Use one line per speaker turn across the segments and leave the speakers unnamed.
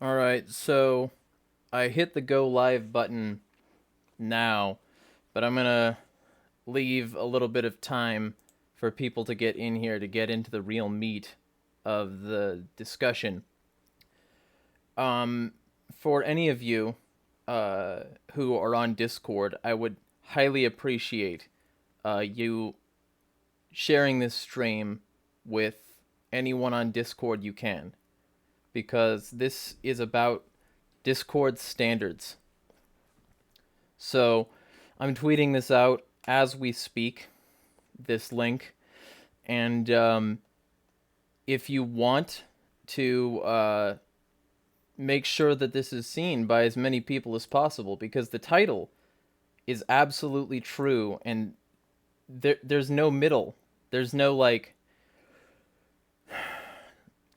Alright, so I hit the go live button now, but I'm gonna leave a little bit of time for people to get in here to get into the real meat of the discussion. Um, for any of you who are on Discord, I would highly appreciate you sharing this stream with anyone on Discord you can, because this is about Discord standards. So I'm tweeting this out as we speak, this link, and if you want to make sure that this is seen by as many people as possible, because the title is absolutely true, and there's no middle. There's no like.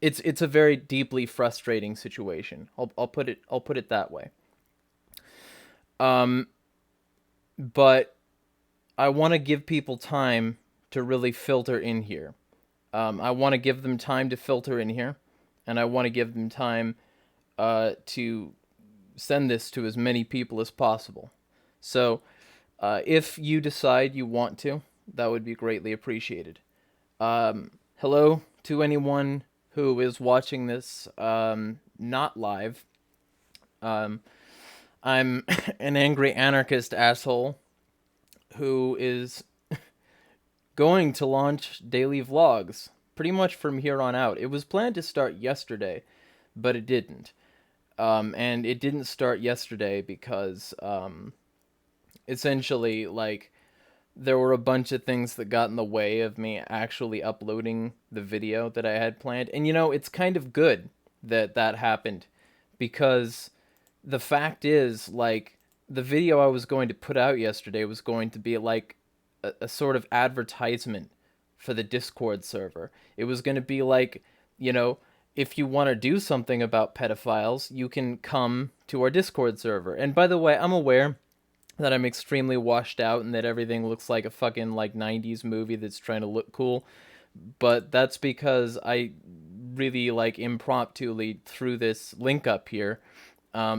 It's a very deeply frustrating situation. I'll put it that way. Um, but I want to give people time to really filter in here. I want to give them time to filter in here, and I want to give them time to send this to as many people as possible. So, if you decide you want to, that would be greatly appreciated. Hello to anyone who is watching this not live. Um, I'm an angry anarchist asshole who is going to launch daily vlogs pretty much from here on out. It was planned to start yesterday, but it didn't. And it didn't start yesterday because essentially, like, there were a bunch of things that got in the way of me actually uploading the video that I had planned. And it's kind of good that that happened, because the fact is, like, the video I was going to put out yesterday was going to be like a sort of advertisement for the Discord server. It was going to be like, if you want to do something about pedophiles, you can come to our Discord server. And by the way, I'm aware that I'm extremely washed out and that everything looks like a fucking like 90s movie that's trying to look cool, but that's because I really like impromptu threw this link up here,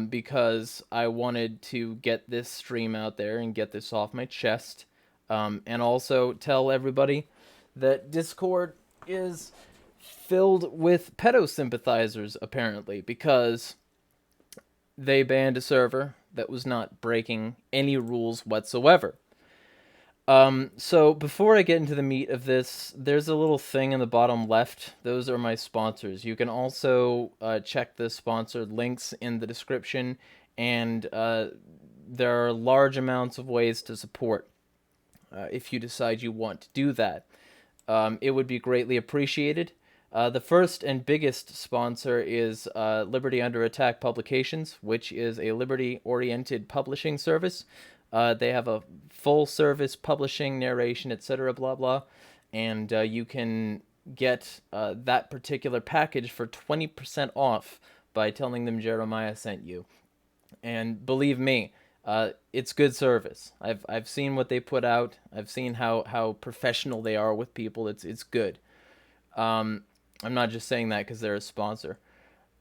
because I wanted to get this stream out there and get this off my chest, and also tell everybody that Discord is filled with pedo sympathizers, apparently, because they banned a server that was not breaking any rules whatsoever. So before I get into the meat of this, there's a little thing in the bottom left. Those are my sponsors. You can also check the sponsored links in the description, and there are large amounts of ways to support if you decide you want to do that. It would be greatly appreciated. The first and biggest sponsor is Liberty Under Attack Publications, which is a liberty-oriented publishing service. They have a full-service publishing, narration, etc., blah, blah, and you can get that particular package for 20% off by telling them Jeremiah sent you. And believe me, it's good service. I've seen what they put out. I've seen how professional they are with people. It's good. Um, I'm not just saying that because they're a sponsor.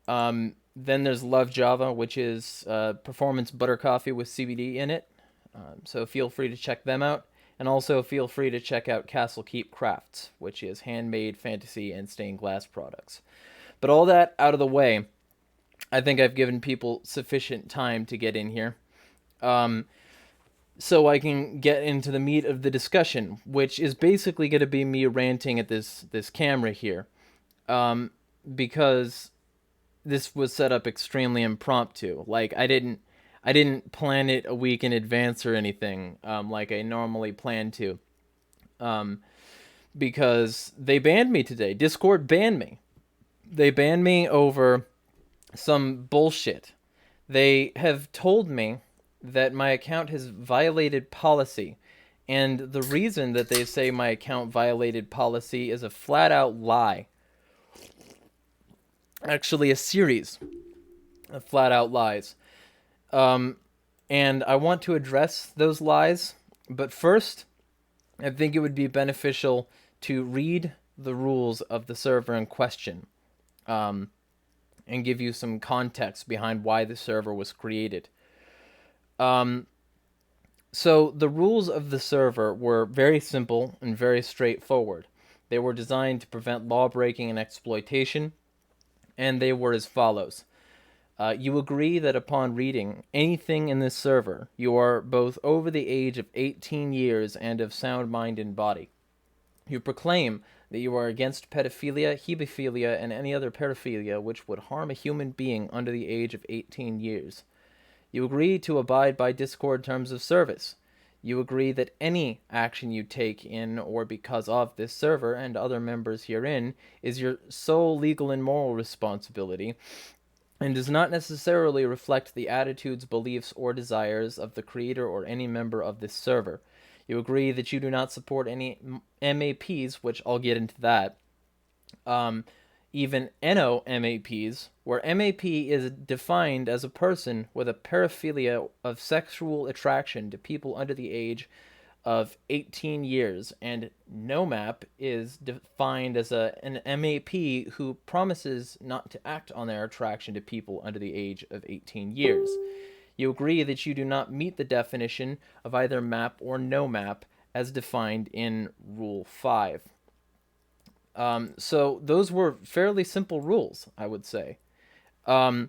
Then there's Love Java, which is performance butter coffee with CBD in it. So feel free to check them out. And also feel free to check out Castle Keep Crafts, which is handmade fantasy and stained glass products. But all that out of the way, I think I've given people sufficient time to get in here. So I can get into the meat of the discussion, which is basically going to be me ranting at this camera here, because this was set up extremely impromptu. Like, I didn't plan it a week in advance or anything, like I normally plan to, because they banned me today. Discord banned me. They banned me over some bullshit. They have told me that my account has violated policy. And the reason that they say my account violated policy is a flat out lie. Actually, a series of flat out lies. And I want to address those lies. But first, I think it would be beneficial to read the rules of the server in question. and give you some context behind why the server was created. So the rules of the server were very simple and very straightforward. They were designed to prevent law-breaking and exploitation, and they were as follows. You agree that upon reading anything in this server, you are both over the age of 18 years and of sound mind and body. You proclaim that you are against pedophilia, hebephilia, and any other paraphilia which would harm a human being under the age of 18 years. You agree to abide by Discord terms of service. You agree that any action you take in or because of this server and other members herein is your sole legal and moral responsibility, and does not necessarily reflect the attitudes, beliefs, or desires of the creator or any member of this server. You agree that you do not support any MAPs, which I'll get into that. Even NO-MAPs, where MAP is defined as a person with a paraphilia of sexual attraction to people under the age of 18 years, and NOMAP is defined as an MAP who promises not to act on their attraction to people under the age of 18 years. You agree that you do not meet the definition of either MAP or NOMAP as defined in Rule 5. So those were fairly simple rules, I would say. Okay,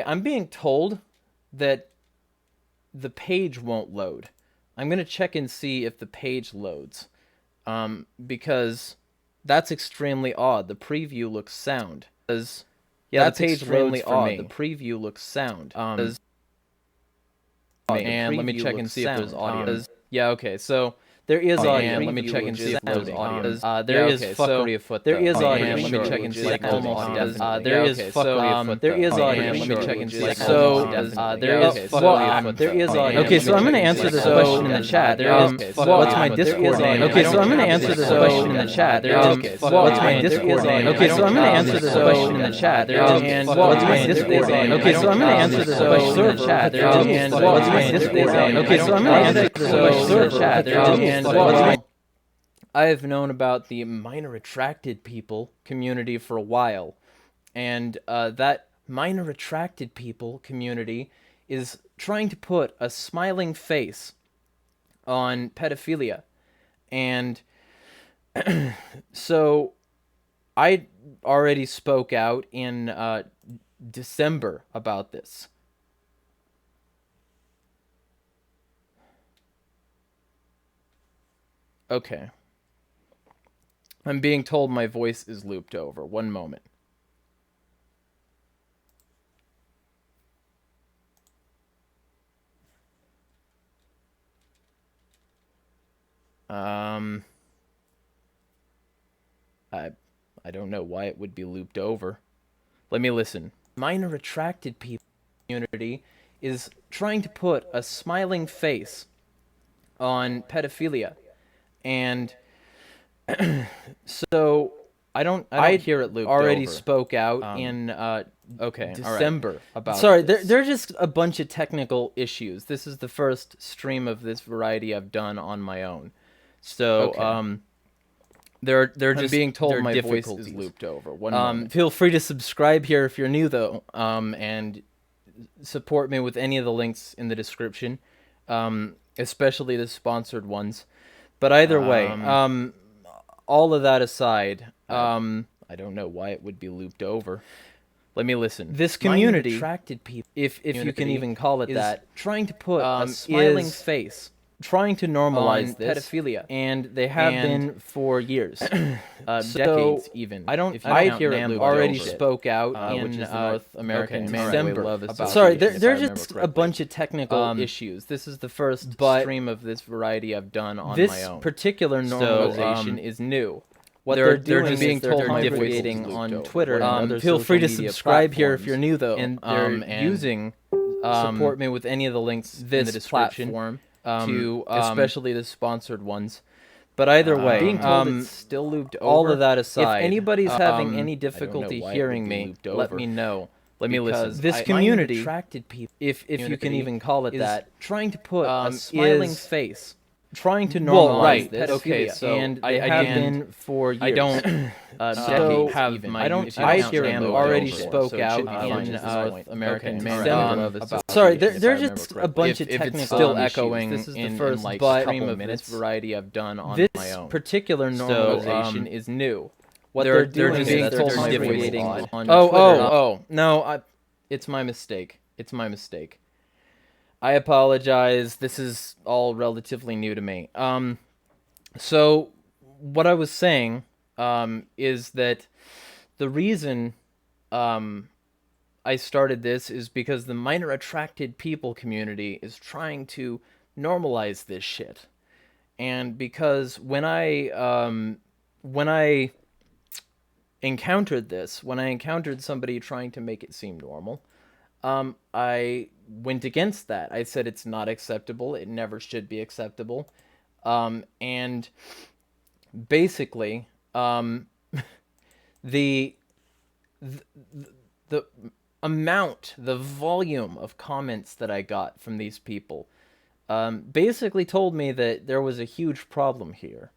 I'm being told that the page won't load. I'm going to check and see if the page loads, because that's extremely odd. The preview looks sound. Yeah, that's the page extremely odd. The preview looks sound. And let me check and see if there's audio. Yeah, okay, so there is audio. Let me check and see if there's audio. There is fuckery afoot. There is audio. Let me check and see if there's audio. There is fuckery afoot. There is audio. Let me check and see if there's audio. There is fuckery afoot. There is audio. Okay, so I'm going to answer this question in the chat. What's my Discord name? Okay, so I'm going to answer this question in the chat. What's my Discord name? Okay, so I'm going to answer this question in the chat. And what's my Discord name? Okay, so I'm going to answer this question in the chat. And what's my Discord name? Okay, so I'm going to answer this question in the chat. I have known about the minor attracted people community for a while, and that minor attracted people community is trying to put a smiling face on pedophilia. And so I already spoke out in December about this. Okay. I'm being told my voice is looped over. One moment. I don't know why it would be looped over. Let me listen. Minor attracted people community is trying to put a smiling face on pedophilia. And so I don't hear it looped already over. Spoke out in December right. About sorry this. There are just a bunch of technical issues. This is the first stream of this variety I've done on my own. So they're just being told my voice is looped over. One moment. Feel free to subscribe here if you're new though, and support me with any of the links in the description, especially the sponsored ones. But either way, all of that aside, I don't know why it would be looped over. Let me listen. This community, attracted people, if you can even call it that, trying to put a smiling face, trying to normalize this pedophilia, and they have been for years, decades even. I hear it already over. Spoke out in which is the North American December. About sorry, there are just a bunch of technical issues. This is the first stream of this variety I've done on my own. This particular normalization is new. What they're doing is being told my voicing on Twitter. Feel free to subscribe here if you're new though, and they're using support me with any of the links in the description. To especially the sponsored ones. But either way, being told it's still looped over. All of that aside, if anybody's having any difficulty hearing me, let me know. Let me listen. This community, attracted people, if you can even call it that, trying to put a smiling face, trying to
Well,
normalize
right,
this.
pedophilia.
Okay, so
And
I
they
have
have
been for years.
I don't
decades
have
even.
my YouTube
I
account
already
before,
spoke
so it
out
should be fine
in
at this point.
American
Okay,
Mandela
about
Sorry,
association,
there's
if I remember
just a
correctly.
bunch of
If
technical
it's still
issues.
echoing
This is the
in
first
like
stream
couple
of
minutes,
this
variety I've done on
this
my own.
particular normalization is new. What
they're
doing
just
is
being
they're
told
just
differently
on
on
Twitter.
Twitter.
No, it's my mistake. It's my mistake. I apologize. This is all relatively new to me. So what I was saying is that the reason I started this is because the minor attracted people community is trying to normalize this shit. And because when I encountered this, when I encountered somebody trying to make it seem normal, I went against that. I said it's not acceptable. It never should be acceptable. And basically, the the amount, the volume of comments that I got from these people basically told me that there was a huge problem here.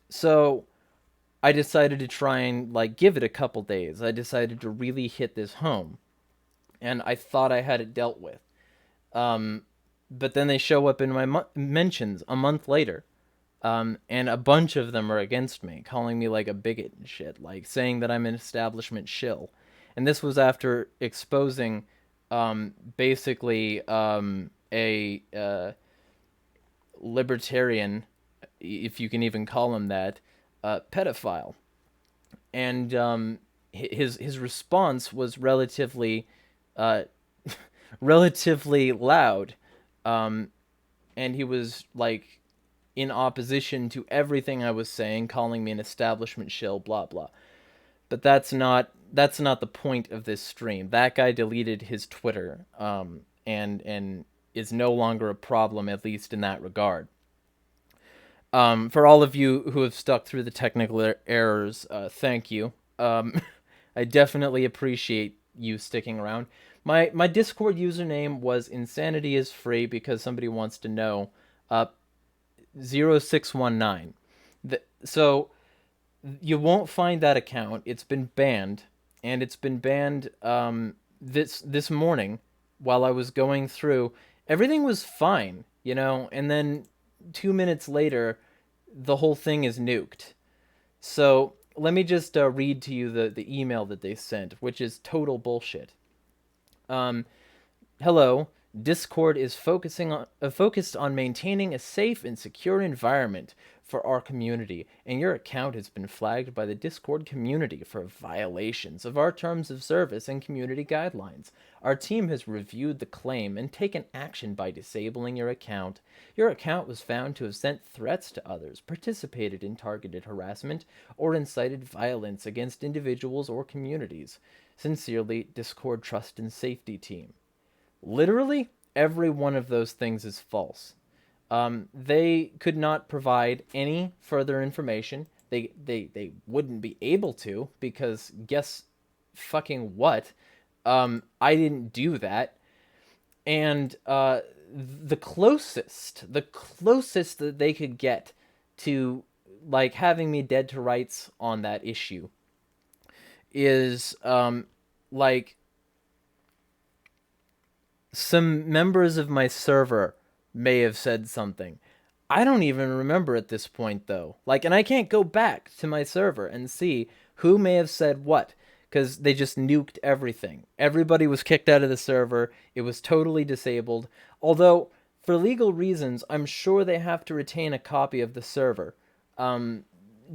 So I decided to try and like give it a couple days. I decided to really hit this home, and I thought I had it dealt with. But then they show up in my mentions a month later, and a bunch of them are against me, calling me like a bigot and shit, like saying that I'm an establishment shill. And this was after exposing basically a libertarian, if you can even call him that, pedophile. And his response was relatively relatively loud, and he was like in opposition to everything I was saying, calling me an establishment shill, blah blah. But that's not the point of this stream. That guy deleted his Twitter, and is no longer a problem, at least in that regard. For all of you who have stuck through the technical errors, thank you. I definitely appreciate you sticking around. My Discord username was Insanity is Free because somebody wants to know. 0619. So you won't find that account. It's been banned, and it's been banned this morning while I was going through. Everything was fine, and then 2 minutes later, the whole thing is nuked. So let me just read to you the email that they sent, which is total bullshit. Hello, Discord is focused on maintaining a safe and secure environment for our community, and your account has been flagged by the Discord community for violations of our terms of service and community guidelines. Our team has reviewed the claim and taken action by disabling your account. Your account was found to have sent threats to others, participated in targeted harassment, or incited violence against individuals or communities. Sincerely, Discord Trust and Safety Team. Literally, every one of those things is false. They could not provide any further information. They wouldn't be able to, because guess fucking what? I didn't do that. And the closest that they could get to like having me dead to rights on that issue is like some members of my server may have said something. I don't even remember at this point, though. Like, and I can't go back to my server and see who may have said what, because they just nuked everything. Everybody was kicked out of the server. It was totally disabled. Although, for legal reasons, I'm sure they have to retain a copy of the server,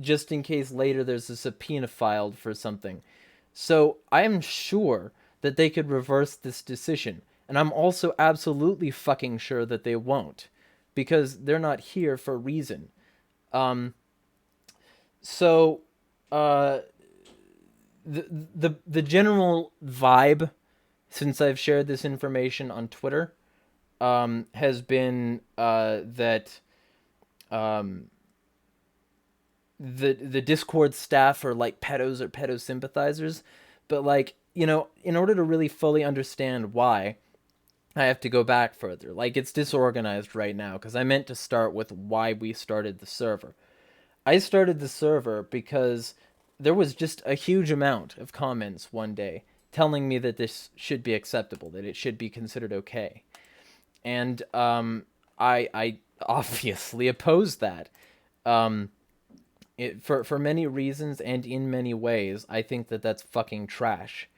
just in case later there's a subpoena filed for something. So I am sure that they could reverse this decision. And I'm also absolutely fucking sure that they won't, because they're not here for a reason. So the general vibe, since I've shared this information on Twitter, has been that the Discord staff are like pedos or pedo sympathizers, but like, in order to really fully understand why, I have to go back further. Like, it's disorganized right now because I meant to start with why we started the server. I started the server because there was just a huge amount of comments one day telling me that this should be acceptable, that it should be considered okay. And I obviously opposed that. Um, for many reasons and in many ways, I think that that's fucking trash.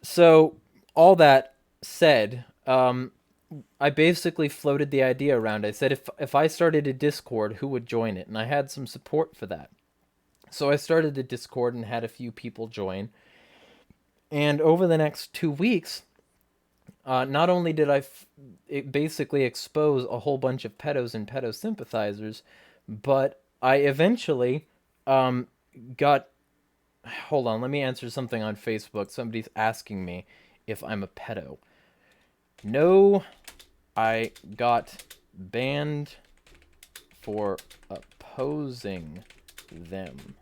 So, all that said, I basically floated the idea around. I said if I started a Discord, who would join it? And I had some support for that. So I started the Discord and had a few people join. And over the next 2 weeks, not only did it basically expose a whole bunch of pedos and pedo sympathizers, but I eventually um, got. Hold on, let me answer something on Facebook. Somebody's asking me if I'm a pedo. No, I got banned for opposing them.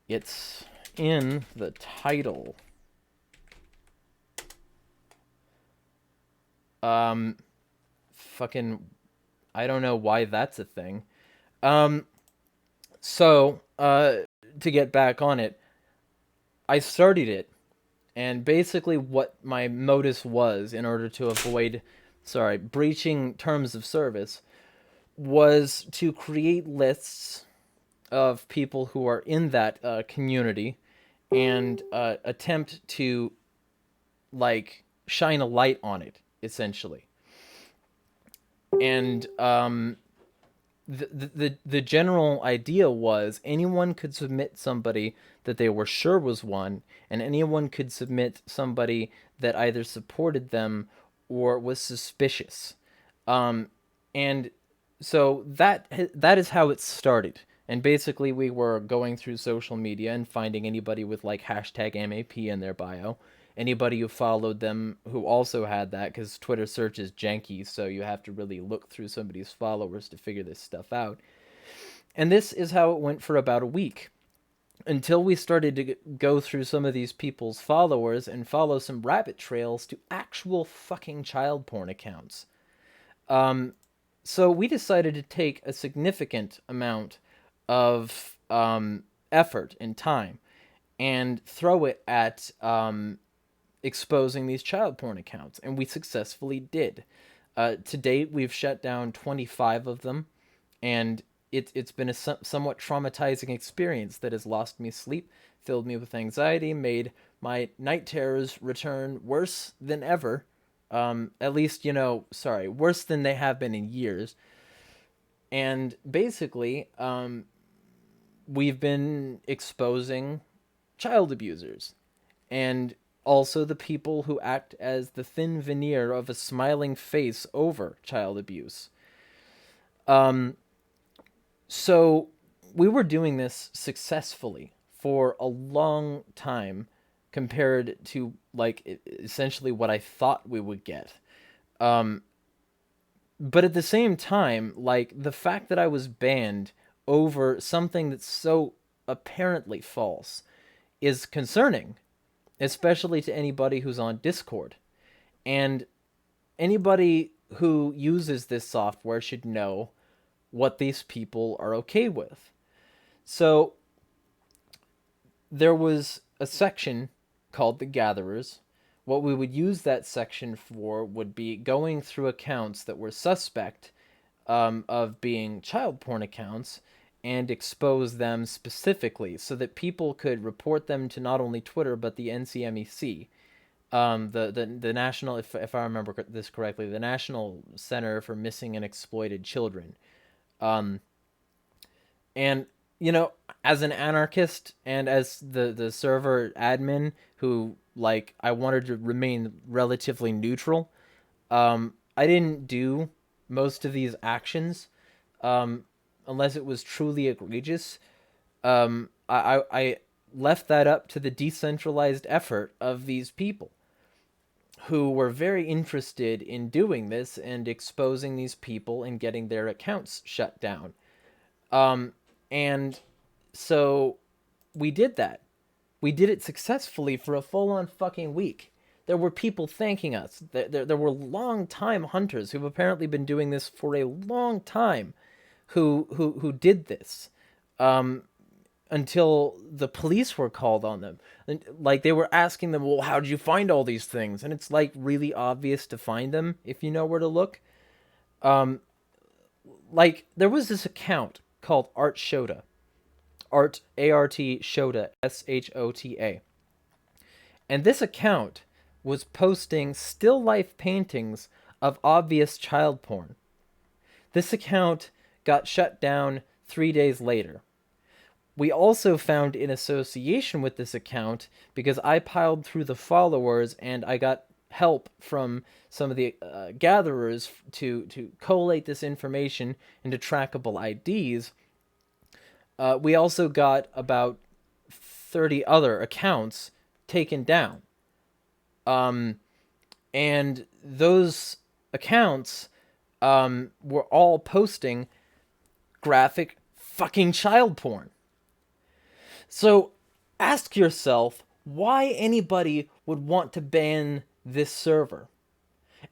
It's in the title. Fucking, I don't know why that's a thing. So, to get back on it, I started it, and basically what my modus was in order to avoid, breaching terms of service, was to create lists of people who are in that community and attempt to, like, shine a light on it, essentially. And the general idea was anyone could submit somebody that they were sure was one, and anyone could submit somebody that either supported them or was suspicious. And so that is how it started. And basically, we were going through social media and finding anybody with like hashtag MAP in their bio, anybody who followed them who also had that, because Twitter search is janky, so you have to really look through somebody's followers to figure this stuff out. And this is how it went for about a week until we started to go through some of these people's followers and follow some rabbit trails to actual fucking child porn accounts. So we decided to take a significant amount of effort and time and throw it at exposing these child porn accounts, and we successfully did. To date, we've shut down 25 of them, and it's been a somewhat traumatizing experience that has lost me sleep, filled me with anxiety, made my night terrors return worse than ever. At least, worse than they have been in years. And basically, we've been exposing child abusers and also the people who act as the thin veneer of a smiling face over child abuse. So we were doing this successfully for a long time compared to like essentially what I thought we would get. But at the same time, like the fact that I was banned over something that's so apparently false is concerning, especially to anybody who's on Discord. And anybody who uses this software should know what these people are okay with. So there was a section called the Gatherers. What we would use that section for would be going through accounts that were suspect of being child porn accounts and expose them specifically so that people could report them to not only Twitter but the NCMEC, the national, if I remember this correctly, the National Center for Missing and Exploited Children. And as an anarchist and as the server admin who, like, I wanted to remain relatively neutral, I didn't do most of these actions unless it was truly egregious. I left that up to the decentralized effort of these people who were very interested in doing this and exposing these people and getting their accounts shut down. And so we did that. We did it successfully for a full-on fucking week. There were people thanking us. There were long-time hunters who've apparently been doing this for a long time who did this. Until the police were called on them. And, like, they were asking them, well, how did you find all these things? And it's, like, really obvious to find them if you know where to look. Like, there was this account called Art Shota. Art, A-R-T, Shota, S-H-O-T-A. And this account was posting still life paintings of obvious child porn. This account got shut down 3 days later. We also found in association with this account, because I piled through the followers and I got help from some of the gatherers to collate this information into trackable IDs, we also got about 30 other accounts taken down. And those accounts were all posting graphic fucking child porn. So ask yourself why anybody would want to ban this server.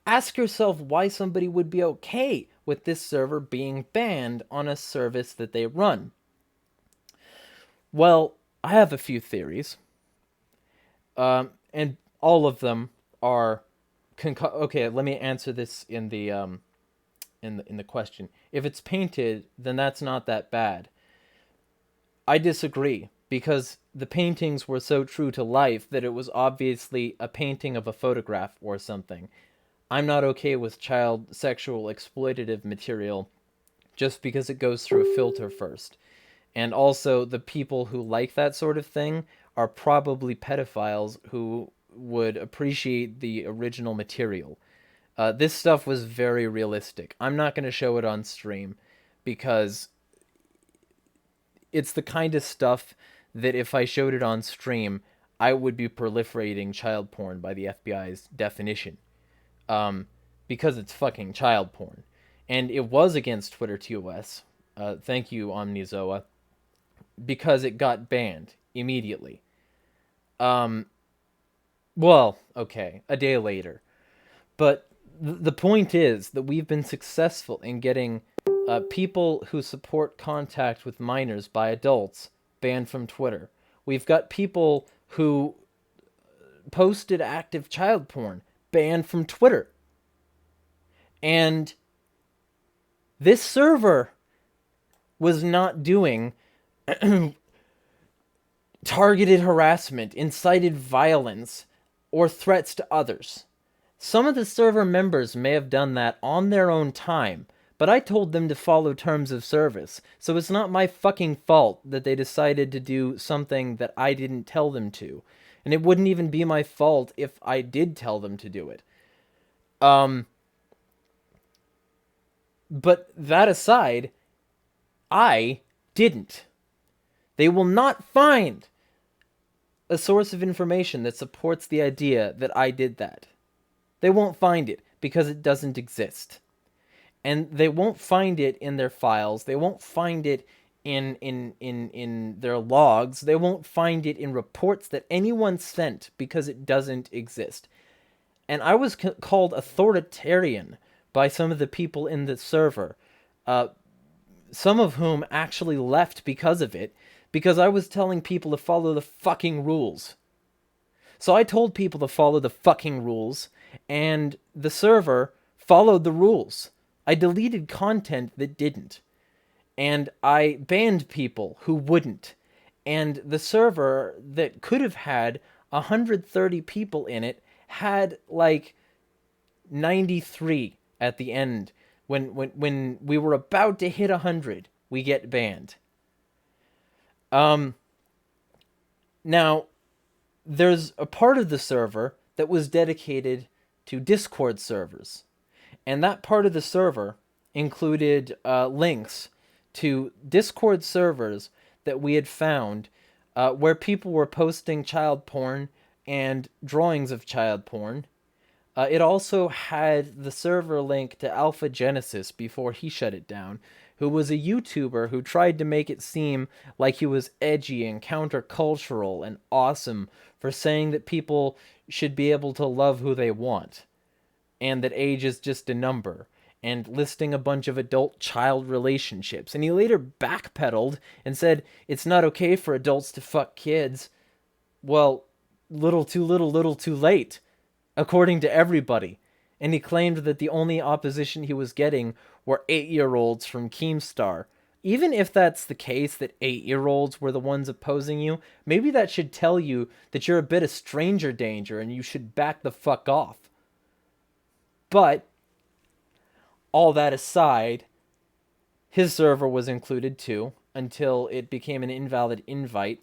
Ask yourself why somebody would be okay with this server being banned on a service that they run. Well, I have a few theories. And all of them are okay, let me answer this in the in the question. If it's painted, then that's not that bad. I disagree, because the paintings were so true to life that it was obviously a painting of a photograph or something. I'm not okay with child sexual exploitative material just because it goes through a filter first. And also, the people who like that sort of thing are probably pedophiles who would appreciate the original material. This stuff was very realistic. I'm not going to show it on stream because it's the kind of stuff that if I showed it on stream, I would be proliferating child porn by the FBI's definition. Because it's fucking child porn. And it was against Twitter TOS. Thank you, Omnizoa. Because it got banned immediately. Well, okay, a day later. But the point is that we've been successful in getting people who support contact with minors by adults banned from Twitter. We've got people who posted active child porn banned from Twitter. And this server was not doing targeted harassment, incited violence, or threats to others. Some of the server members may have done that on their own time, but I told them to follow terms of service, so it's not my fucking fault that they decided to do something that I didn't tell them to. And it wouldn't even be my fault if I did tell them to do it. But that aside, I didn't. They will not find a source of information that supports the idea that I did that. They won't find it because it doesn't exist. And they won't find it in their files. They won't find it in their logs. They won't find it in reports that anyone sent because it doesn't exist. And I was called authoritarian by some of the people in the server, some of whom actually left because of it, because I was telling people to follow the fucking rules. So I told people to follow the fucking rules, and the server followed the rules. I deleted content that didn't. And I banned people who wouldn't. And the server that could have had 130 people in it had like 93 at the end. When we were about to hit 100, we get banned. Now, there's a part of the server that was dedicated to Discord servers. And that part of the server included links to Discord servers that we had found where people were posting child porn and drawings of child porn. It also had the server link to Alpha Genesis before he shut it down, who was a YouTuber who tried to make it seem like he was edgy and countercultural and awesome for saying that people should be able to love who they want and that age is just a number, and listing a bunch of adult-child relationships. And he later backpedaled and said it's not okay for adults to fuck kids. Well, little too late, according to everybody. And he claimed that the only opposition he was getting were 8-year-olds from Keemstar. Even if that's the case, that 8-year-olds were the ones opposing you, maybe that should tell you that you're a bit of stranger danger and you should back the fuck off. But, all that aside, his server was included too, until it became an invalid invite,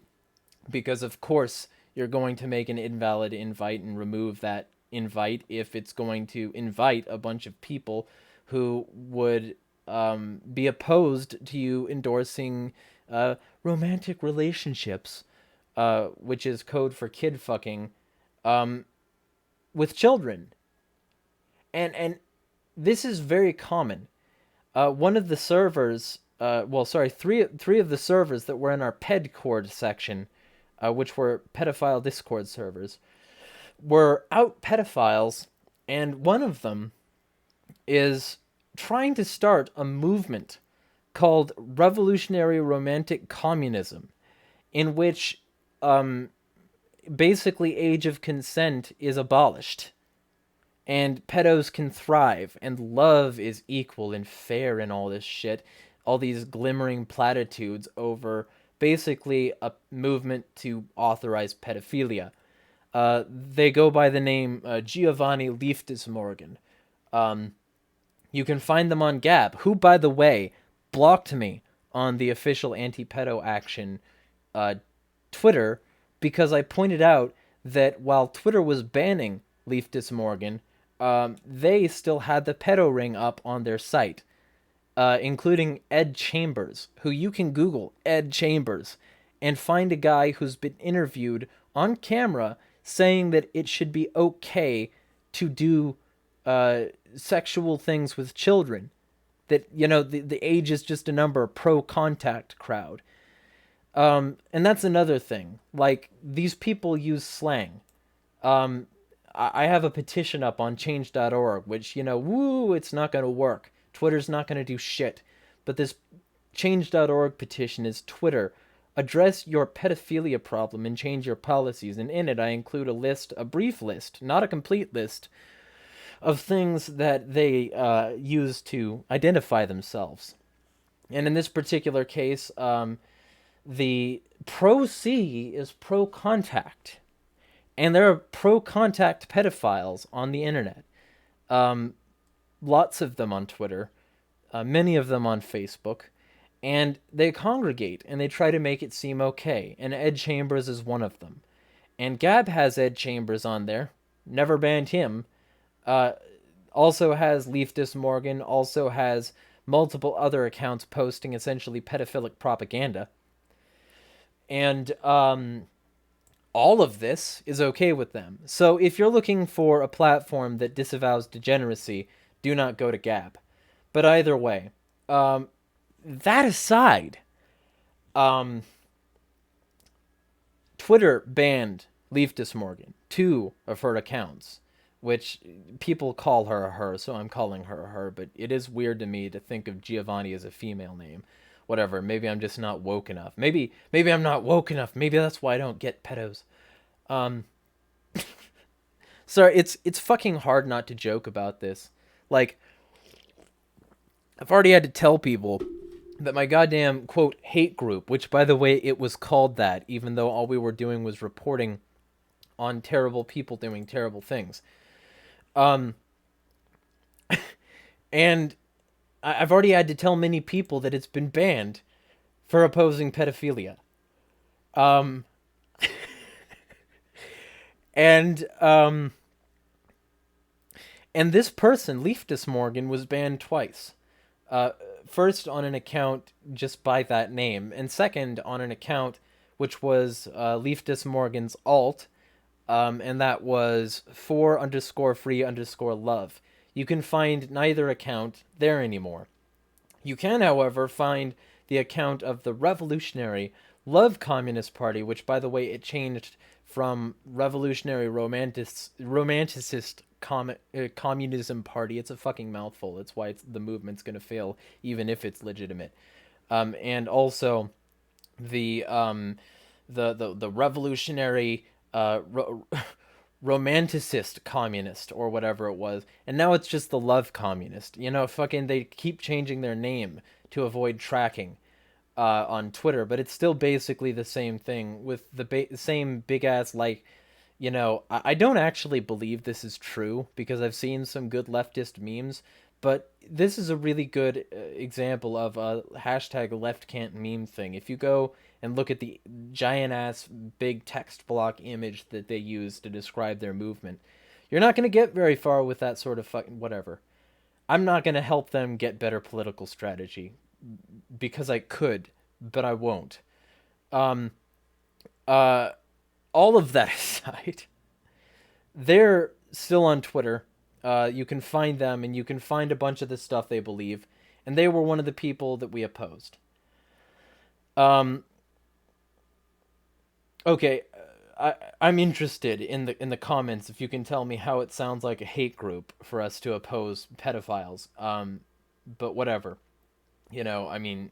because of course you're going to make an invalid invite and remove that invite if it's going to invite a bunch of people who would be opposed to you endorsing romantic relationships, which is code for kid fucking, with children. And this is very common. One of the servers, three of the servers that were in our Pedcord section, which were pedophile Discord servers, were out pedophiles, and one of them is trying to start a movement called Revolutionary Romantic Communism, in which basically age of consent is abolished. And pedos can thrive, and love is equal and fair and all this shit. All these glimmering platitudes over basically a movement to authorize pedophilia. They go by the name Giovanni Leifdesmorgan. You can find them on Gab, who, by the way, blocked me on the official anti-pedo action Twitter, because I pointed out that while Twitter was banning Leifdesmorgan, they still had the pedo ring up on their site, including Ed Chambers, who you can Google Ed Chambers and find a guy who's been interviewed on camera saying that it should be okay to do sexual things with children. That, you know, the age is just a number, pro-contact crowd. And that's another thing. Like, these people use slang. I have a petition up on change.org, which, you know, woo, it's not going to work. Twitter's not going to do shit. But this change.org petition is Twitter. Address your pedophilia problem and change your policies. And in it, I include a brief list, not a complete list, of things that they use to identify themselves. And in this particular case, the pro-C is pro-contact. And there are pro-contact pedophiles on the internet. Lots of them on Twitter. Many of them on Facebook. And they congregate, and they try to make it seem okay. And Ed Chambers is one of them. And Gab has Ed Chambers on there. Never banned him. Also has Leifdesmorgan. Also has multiple other accounts posting essentially pedophilic propaganda. And all of this is okay with them. So if you're looking for a platform that disavows degeneracy, do not go to Gab. But either way, that aside, Twitter banned Leifdesmorgan, 2 of her accounts, which people call her, so I'm calling her, but it is weird to me to think of Giovanni as a female name. Whatever, maybe I'm just not woke enough. Maybe I'm not woke enough. Maybe that's why I don't get pedos. Sorry, it's fucking hard not to joke about this. Like, I've already had to tell people that my goddamn, quote, hate group, which, by the way, it was called that, even though all we were doing was reporting on terrible people doing terrible things. And I've already had to tell many people that it's been banned for opposing pedophilia. And this person, Leifdesmorgan, was banned twice. First on an account just by that name, and second on an account which was Leifdesmorgan's alt, and that was for_free_love. You can find neither account there anymore. You can, however, find the account of the Revolutionary Love Communist Party, which, by the way, it changed from Revolutionary Romanticist Communism Party. It's a fucking mouthful. It's why the movement's going to fail, even if it's legitimate. And also the the revolutionary romanticist communist or whatever it was, and now it's just the love communist. Fucking they keep changing their name to avoid tracking on Twitter, but it's still basically the same thing with the same big ass like. I don't actually believe this is true because I've seen some good leftist memes, but this is a really good example of a hashtag left can't meme thing. If you go and look at the giant ass big text block image that they use to describe their movement, you're not going to get very far with that sort of fucking whatever. I'm not going to help them get better political strategy because I could, but I won't. Um, uh, all of that aside, they're still on Twitter. You can find them, and you can find a bunch of the stuff they believe, and they were one of the people that we opposed. Okay, I'm interested in the comments if you can tell me how it sounds like a hate group for us to oppose pedophiles. But whatever, I mean,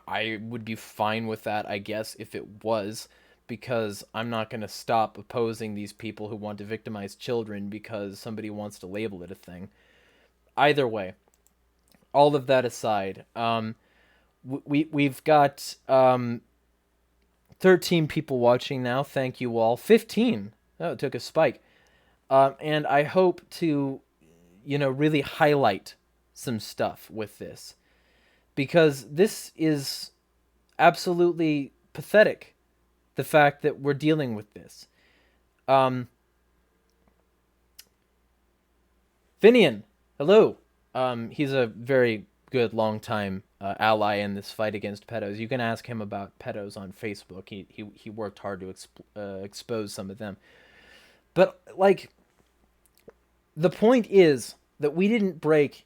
I would be fine with that, I guess, if it was, because I'm not going to stop opposing these people who want to victimize children because somebody wants to label it a thing. Either way, all of that aside, we've got 13 people watching now. Thank you all. 15. Oh, it took a spike. And I hope to, really highlight some stuff with this, because this is absolutely pathetic, the fact that we're dealing with this. Finian, hello. He's a very good long-time ally in this fight against pedos. You can ask him about pedos on Facebook. He worked hard to expose some of them. But, like, the point is that we didn't break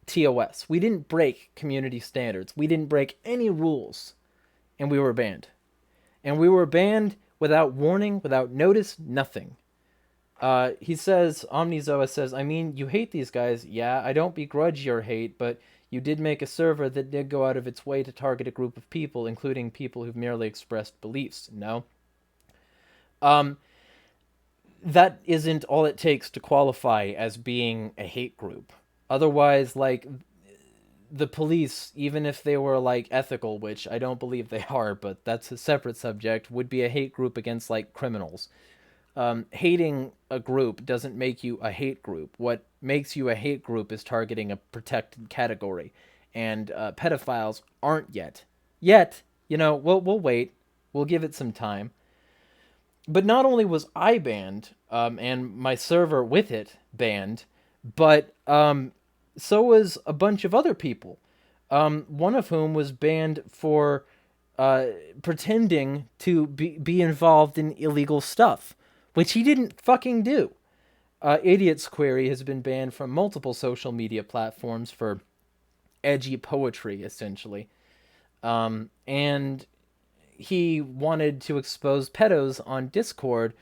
TOS. We didn't break community standards. We didn't break any rules. And we were banned. And we were banned without warning, without notice, nothing. He says, Omnizoa says, I mean, you hate these guys. Yeah, I don't begrudge your hate, but you did make a server that did go out of its way to target a group of people, including people who've merely expressed beliefs. No. That isn't all it takes to qualify as being a hate group. Otherwise, like, the police, even if they were, like, ethical, which I don't believe they are, but that's a separate subject, would be a hate group against, like, criminals. Hating a group doesn't make you a hate group. What makes you a hate group is targeting a protected category. And pedophiles aren't yet. We'll wait. We'll give it some time. But not only was I banned, and my server with it banned, but so was a bunch of other people. One of whom was banned for pretending to be involved in illegal stuff, which he didn't fucking do. Idiot's Query has been banned from multiple social media platforms for edgy poetry, essentially. And he wanted to expose pedos on Discord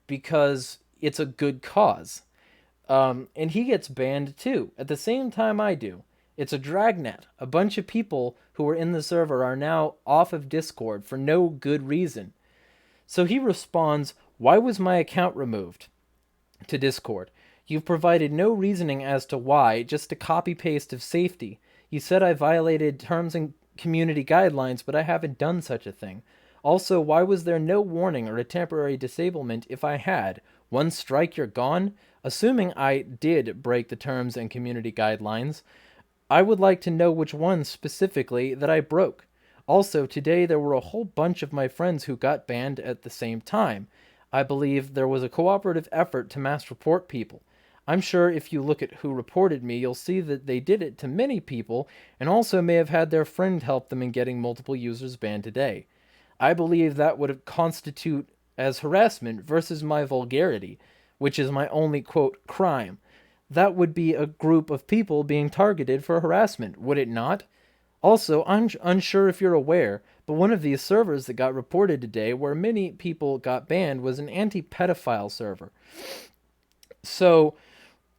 because it's a good cause. And he gets banned too, at the same time I do. It's a dragnet. A bunch of people who were in the server are now off of Discord for no good reason. So he responds, why was my account removed? To Discord. You've provided no reasoning as to why, just a copy-paste of safety. You said I violated terms and community guidelines, but I haven't done such a thing. Also, why was there no warning or a temporary disablement if I had? One strike, you're gone? Assuming I did break the terms and community guidelines, I would like to know which ones specifically that I broke. Also, today there were a whole bunch of my friends who got banned at the same time. I believe there was a cooperative effort to mass report people. I'm sure if you look at who reported me, you'll see that they did it to many people and also may have had their friend help them in getting multiple users banned today. I believe that would constitute as harassment versus my vulgarity, which is my only, quote, crime. That would be a group of people being targeted for harassment, would it not? Also, I'm unsure if you're aware, but one of these servers that got reported today where many people got banned was an anti-pedophile server. So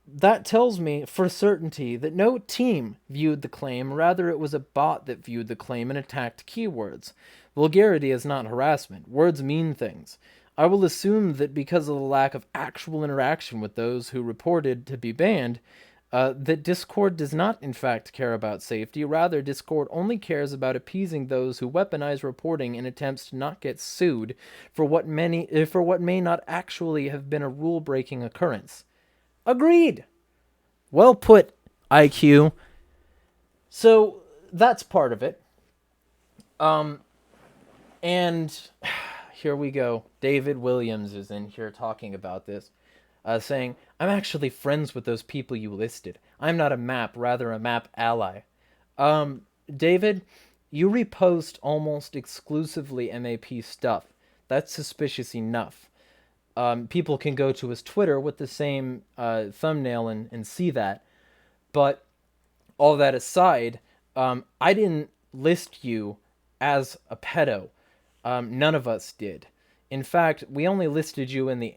that tells me for certainty that no team viewed the claim, rather it was a bot that viewed the claim and attacked keywords. Vulgarity is not harassment. Words mean things. I will assume that because of the lack of actual interaction with those who reported to be banned, that Discord does not in fact care about safety. Rather, Discord only cares about appeasing those who weaponize reporting in attempts to not get sued for what may not actually have been a rule-breaking occurrence. Agreed. Well put, IQ. So that's part of it. And here we go. David Williams is in here talking about this, saying, I'm actually friends with those people you listed. I'm not a map, rather a map ally. David, you repost almost exclusively MAP stuff. That's suspicious enough. People can go to his Twitter with the same thumbnail and see that. But all that aside, I didn't list you as a pedo. None of us did. In fact, we only listed you in the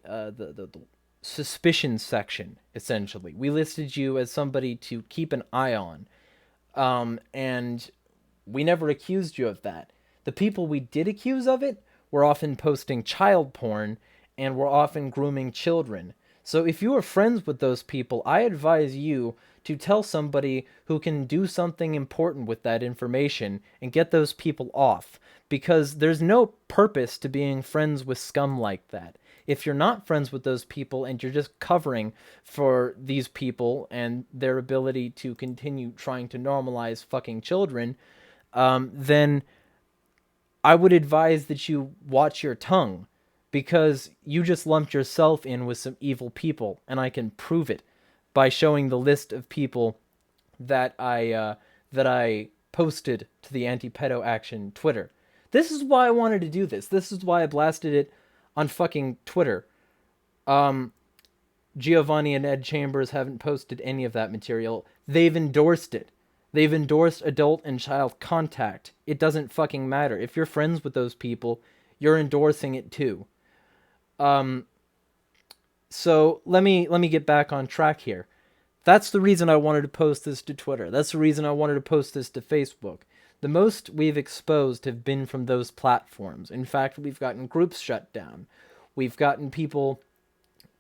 suspicion section, essentially. We listed you as somebody to keep an eye on. And we never accused you of that. The people we did accuse of it were often posting child porn and were often grooming children. So if you are friends with those people, I advise you to tell somebody who can do something important with that information and get those people off, because there's no purpose to being friends with scum like that. If you're not friends with those people and you're just covering for these people and their ability to continue trying to normalize fucking children, then I would advise that you watch your tongue, because you just lumped yourself in with some evil people, and I can prove it by showing the list of people that I posted to the anti-pedo action Twitter. This is why I wanted to do this. This is why I blasted it on fucking Twitter. Giovanni and Ed Chambers haven't posted any of that material. They've endorsed it. They've endorsed adult and child contact. It doesn't fucking matter. If you're friends with those people, you're endorsing it too. So let me get back on track here. That's the reason I wanted to post this to Twitter. That's the reason I wanted to post this to Facebook. The most we've exposed have been from those platforms. In fact, we've gotten groups shut down. We've gotten people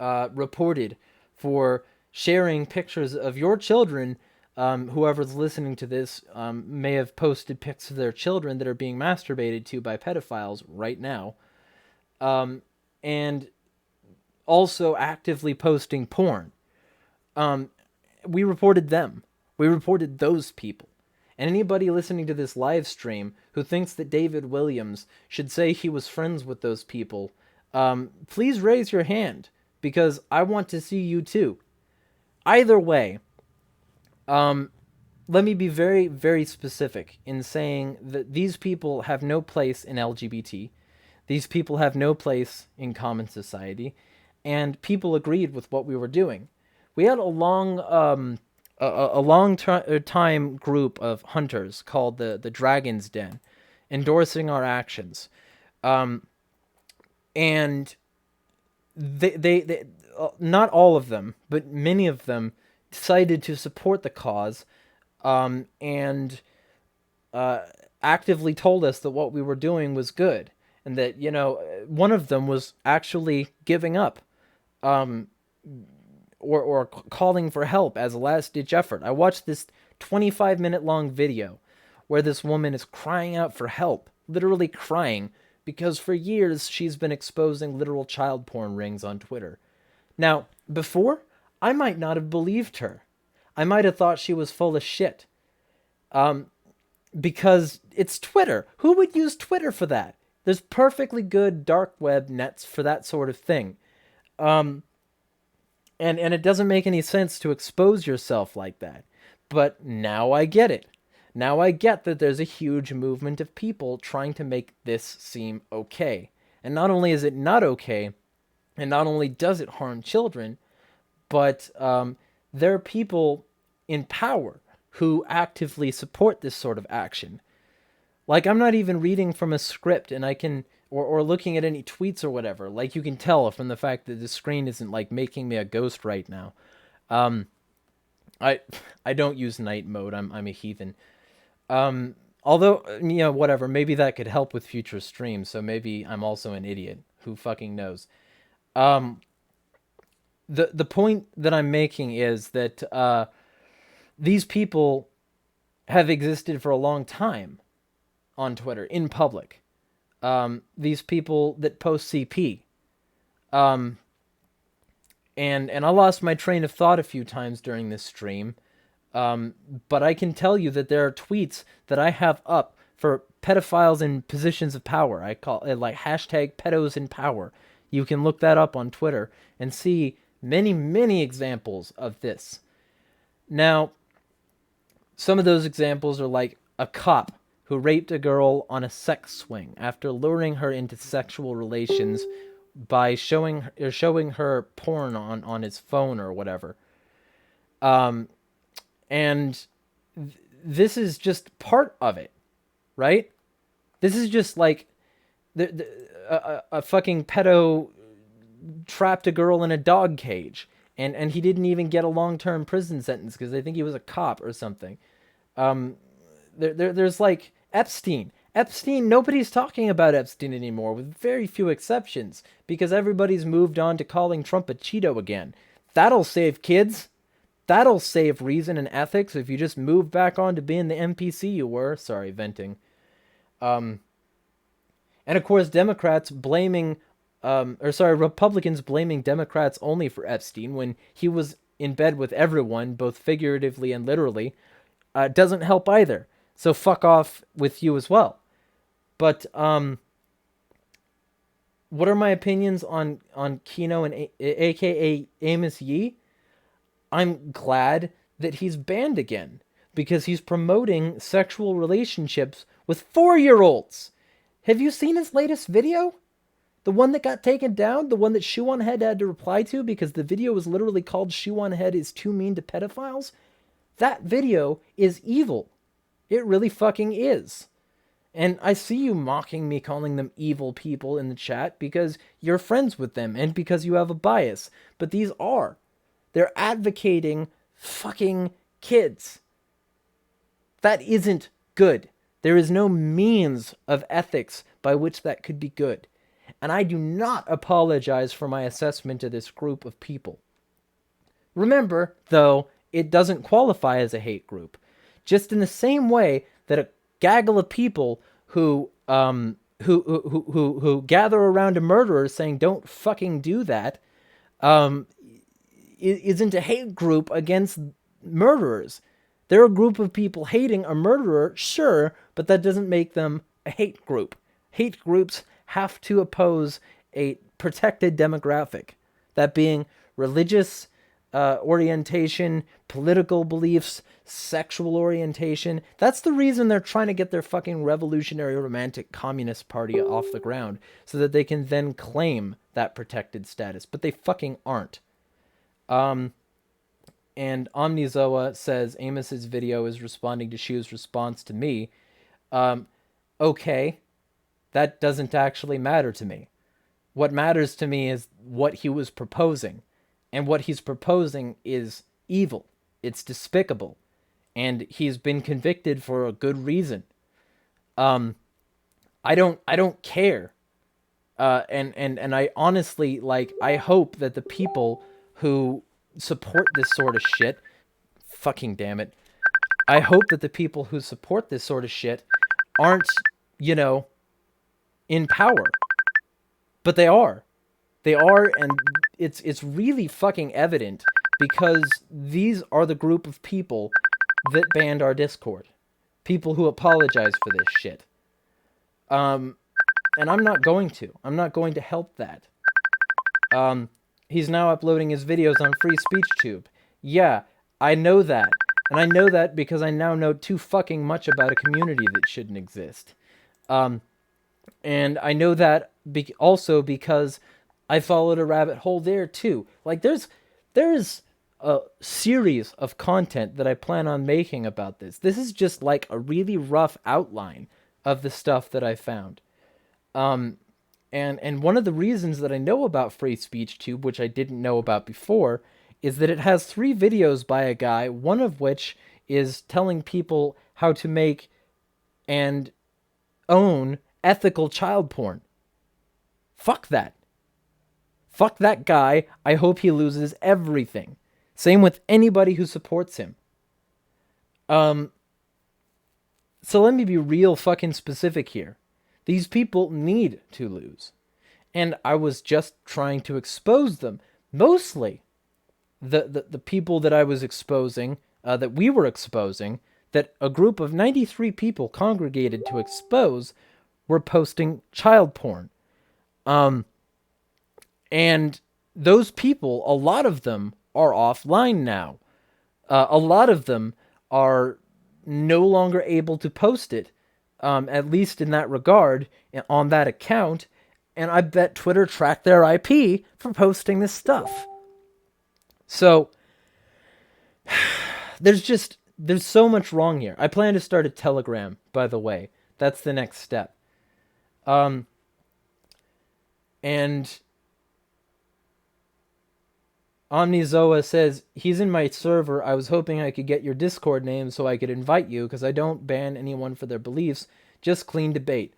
reported for sharing pictures of your children. Whoever's listening to this may have posted pics of their children that are being masturbated to by pedophiles right now. And also actively posting porn. We reported them. We reported those people. And anybody listening to this live stream who thinks that David Williams should say he was friends with those people, please raise your hand, because I want to see you too. Either way, let me be very, very specific in saying that these people have no place in LGBT. These people have no place in common society, and people agreed with what we were doing. We had a long time group of hunters called the Dragon's Den, endorsing our actions, and they not all of them, but many of them decided to support the cause, and actively told us that what we were doing was good. And that, one of them was actually giving up, or calling for help as a last-ditch effort. I watched this 25-minute long video where this woman is crying out for help, literally crying, because for years she's been exposing literal child porn rings on Twitter. Now, before, I might not have believed her. I might have thought she was full of shit. Because it's Twitter. Who would use Twitter for that? There's perfectly good dark web nets for that sort of thing. And it doesn't make any sense to expose yourself like that. But now I get it. Now I get that there's a huge movement of people trying to make this seem okay. And not only is it not okay, and not only does it harm children, but there are people in power who actively support this sort of action. Like, I'm not even reading from a script, and I can, or looking at any tweets or whatever. Like, you can tell from the fact that the screen isn't, like, making me a ghost right now. I don't use night mode. I'm a heathen. Although, whatever. Maybe that could help with future streams, so maybe I'm also an idiot. Who fucking knows? The point that I'm making is that these people have existed for a long time on Twitter in public. These people that post CP. And I lost my train of thought a few times during this stream. But I can tell you that there are tweets that I have up for pedophiles in positions of power. I call it like hashtag pedos in power. You can look that up on Twitter and see many, many examples of this. Now, some of those examples are like a cop who raped a girl on a sex swing after luring her into sexual relations by showing her porn on his phone or whatever. And this is just part of it, right? This is just like a fucking pedo trapped a girl in a dog cage, and he didn't even get a long-term prison sentence because I think he was a cop or something. There's like Epstein. Nobody's talking about Epstein anymore, with very few exceptions, because everybody's moved on to calling Trump a Cheeto again. That'll save kids. That'll save reason and ethics if you just move back on to being the NPC you were. Sorry, venting. And of course, Republicans blaming Democrats only for Epstein when he was in bed with everyone, both figuratively and literally, doesn't help either. So fuck off with you as well. But what are my opinions on Kino and aka Amos Yee? I'm glad that he's banned again because he's promoting sexual relationships with 4-year-olds. Have you seen his latest video? The one that got taken down? The one that Shoe on Head had to reply to because the video was literally called Shoe on Head is too mean to pedophiles? That video is evil. It really fucking is. And I see you mocking me calling them evil people in the chat because you're friends with them and because you have a bias. But these are. They're advocating fucking kids. That isn't good. There is no means of ethics by which that could be good. And I do not apologize for my assessment of this group of people. Remember, though, it doesn't qualify as a hate group. Just in the same way that a gaggle of people who gather around a murderer saying don't fucking do that isn't a hate group against murderers. They're a group of people hating a murderer, sure, but that doesn't make them a hate group. Hate groups have to oppose a protected demographic, that being religious orientation, political beliefs, sexual orientation. That's the reason they're trying to get their fucking revolutionary romantic communist party off the ground, so that they can then claim that protected status, but they fucking aren't. And Omnizoa says Amos's video is responding to Shu's response to me. Okay, that doesn't actually matter to me. What matters to me is what he was proposing. And what he's proposing is evil. It's despicable. And he's been convicted for a good reason. I don't care. And I honestly, I hope that the people who support this sort of shit, fucking damn it, I hope that the people who support this sort of shit aren't, in power. But they are. They are, and it's really fucking evident because these are the group of people that banned our Discord. People who apologize for this shit. And I'm not going to. I'm not going to help that. He's now uploading his videos on Free Speech Tube. Yeah, I know that. And I know that because I now know too fucking much about a community that shouldn't exist. And I know that also because I followed a rabbit hole there too. Like there's a series of content that I plan on making about this. This is just like a really rough outline of the stuff that I found. And one of the reasons that I know about Free Speech Tube, which I didn't know about before, is that it has 3 videos by a guy, one of which is telling people how to make and own ethical child porn. Fuck that. Fuck that guy. I hope he loses everything. Same with anybody who supports him. So let me be real fucking specific here. These people need to lose. And I was just trying to expose them. Mostly the people that I was exposing, that we were exposing, that a group of 93 people congregated to expose, were posting child porn. And those people, a lot of them are offline now. A lot of them are no longer able to post it, at least in that regard, on that account. And I bet Twitter tracked their IP for posting this stuff. So, there's so much wrong here. I plan to start a Telegram, by the way. That's the next step. And Omnizoa says, he's in my server. I was hoping I could get your Discord name so I could invite you, because I don't ban anyone for their beliefs, just clean debate.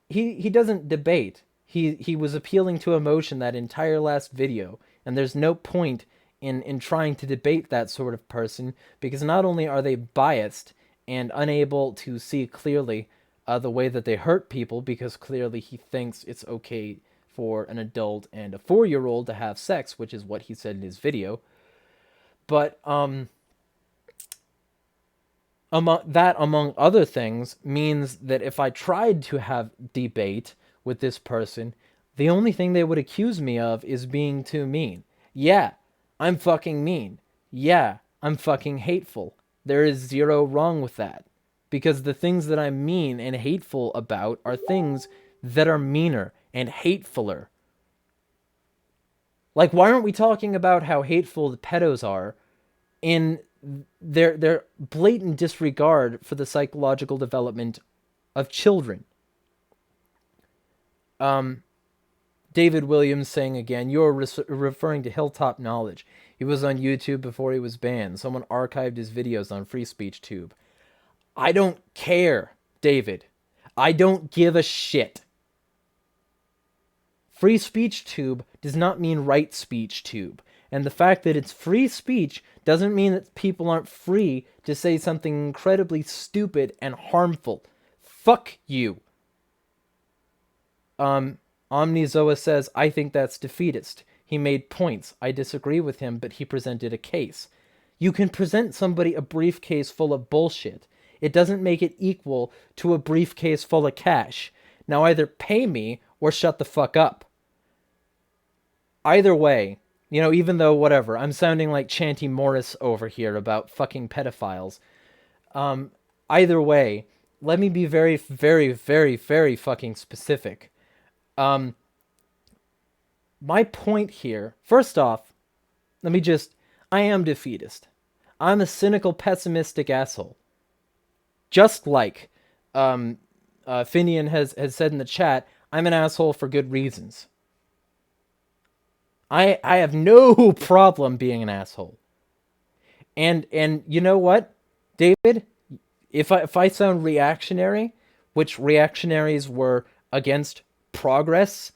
He doesn't debate. He was appealing to emotion that entire last video, and there's no point in trying to debate that sort of person, because not only are they biased and unable to see clearly the way that they hurt people, because clearly he thinks it's okay for an adult and a 4-year-old to have sex, which is what he said in his video. But among other things, means that if I tried to have debate with this person, the only thing they would accuse me of is being too mean. Yeah, I'm fucking mean. Yeah, I'm fucking hateful. There is zero wrong with that. Because the things that I'm mean and hateful about are things that are meaner and hatefuler. Like, why aren't we talking about how hateful the pedos are in their blatant disregard for the psychological development of children? David Williams saying again, you're referring to Hilltop Knowledge. He was on YouTube before he was banned. Someone archived his videos on Free Speech Tube. I don't care, David. I don't give a shit. Free Speech Tube does not mean Right Speech Tube. And the fact that it's free speech doesn't mean that people aren't free to say something incredibly stupid and harmful. Fuck you. Omnizoa says, I think that's defeatist. He made points. I disagree with him, but he presented a case. You can present somebody a briefcase full of bullshit. It doesn't make it equal to a briefcase full of cash. Now either pay me or shut the fuck up. Either way, even though, whatever, I'm sounding like Chanty Morris over here about fucking pedophiles. Either way, let me be very, very, very, very fucking specific. My point here, first off, I am defeatist. I'm a cynical, pessimistic asshole. Just like Finian has said in the chat, I'm an asshole for good reasons. I have no problem being an asshole. And you know what, David? If I sound reactionary, which reactionaries were against progress,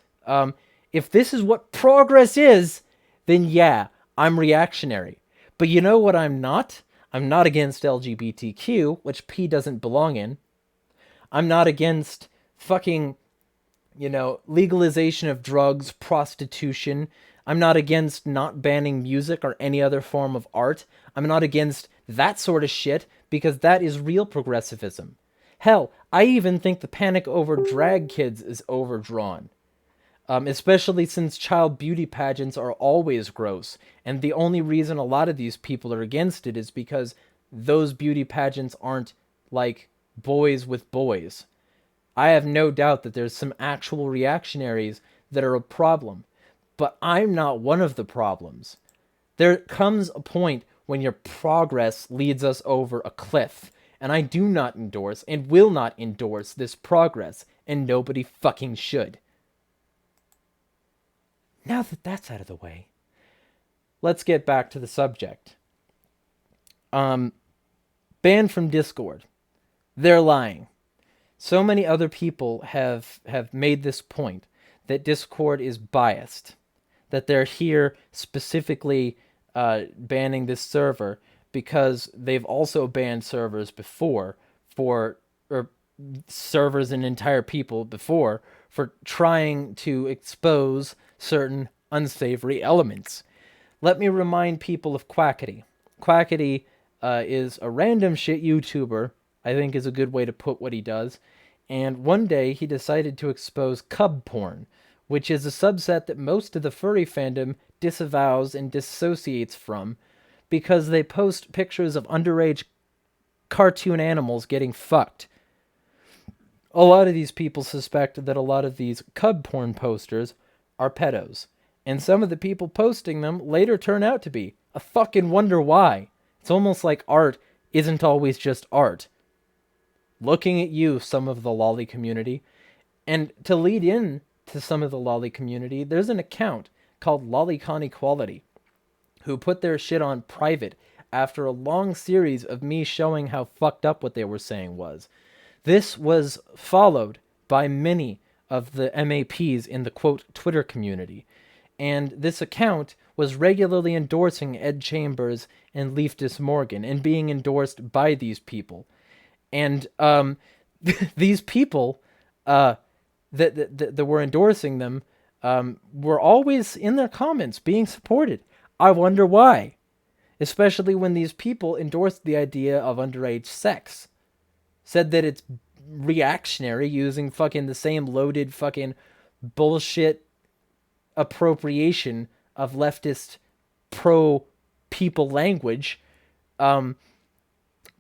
if this is what progress is, then yeah, I'm reactionary. But you know what I'm not? I'm not against LGBTQ, which P doesn't belong in. I'm not against fucking, legalization of drugs, prostitution. I'm not against not banning music or any other form of art. I'm not against that sort of shit, because that is real progressivism. Hell, I even think the panic over drag kids is overdrawn. Especially since child beauty pageants are always gross, and the only reason a lot of these people are against it is because those beauty pageants aren't like boys with boys. I have no doubt that there's some actual reactionaries that are a problem, but I'm not one of the problems. There comes a point when your progress leads us over a cliff, and I do not endorse and will not endorse this progress, and nobody fucking should. Now that that's out of the way, let's get back to the subject. Banned from Discord. They're lying. So many other people have made this point that Discord is biased, that they're here specifically banning this server because they've also banned servers before or servers and entire people before for trying to expose certain unsavory elements. Let me remind people of Quackity. Quackity is a random shit YouTuber, I think is a good way to put what he does. And one day he decided to expose cub porn, which is a subset that most of the furry fandom disavows and dissociates from because they post pictures of underage cartoon animals getting fucked. A lot of these people suspect that a lot of these cub porn posters are pedos. And some of the people posting them later turn out to be. I fucking wonder why. It's almost like art isn't always just art. Looking at you, some of the lolly community. And to lead in to some of the lolly community, there's an account called Lolicon Equality who put their shit on private after a long series of me showing how fucked up what they were saying was. This was followed by many of the MAPs in the quote Twitter community. And this account was regularly endorsing Ed Chambers and Leiftus Morgan and being endorsed by these people. And these people that were endorsing them were always in their comments being supported. I wonder why. Especially when these people endorsed the idea of underage sex. Said that it's reactionary using fucking the same loaded fucking bullshit appropriation of leftist pro-people language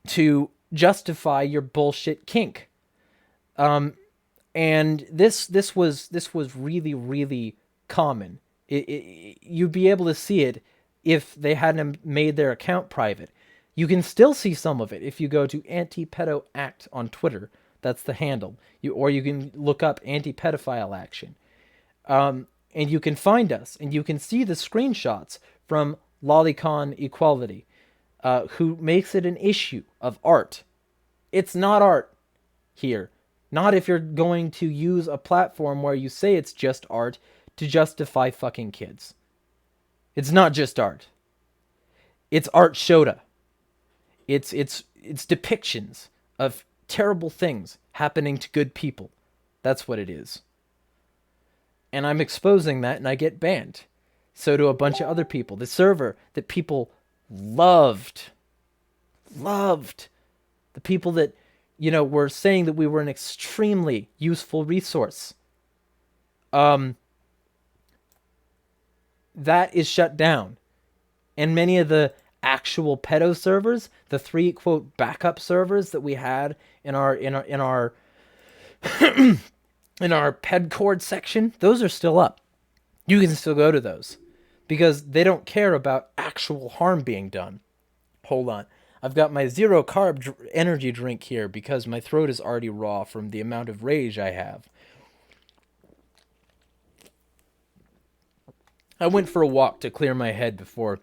to justify your bullshit kink. And this was really, really common. You'd be able to see it if they hadn't made their account private. You can still see some of it if you go to Anti-Pedo Act on Twitter. That's the handle. Or you can look up Anti-Pedophile Action. And you can find us, and you can see the screenshots from Lolicon Equality, who makes it an issue of art. It's not art here. Not if you're going to use a platform where you say it's just art to justify fucking kids. It's not just art. It's art shoda. It's depictions of terrible things happening to good people. That's what it is. And I'm exposing that and I get banned. So do a bunch of other people. The server that people loved. The people that, were saying that we were an extremely useful resource. That is shut down. And many of the actual pedo servers, the 3 quote backup servers that we had in our in our pedcord section, those are still up. You can still go to those because they don't care about actual harm being done. Hold on. I've got my 0 carb energy drink here because my throat is already raw from the amount of rage I have. I went for a walk to clear my head before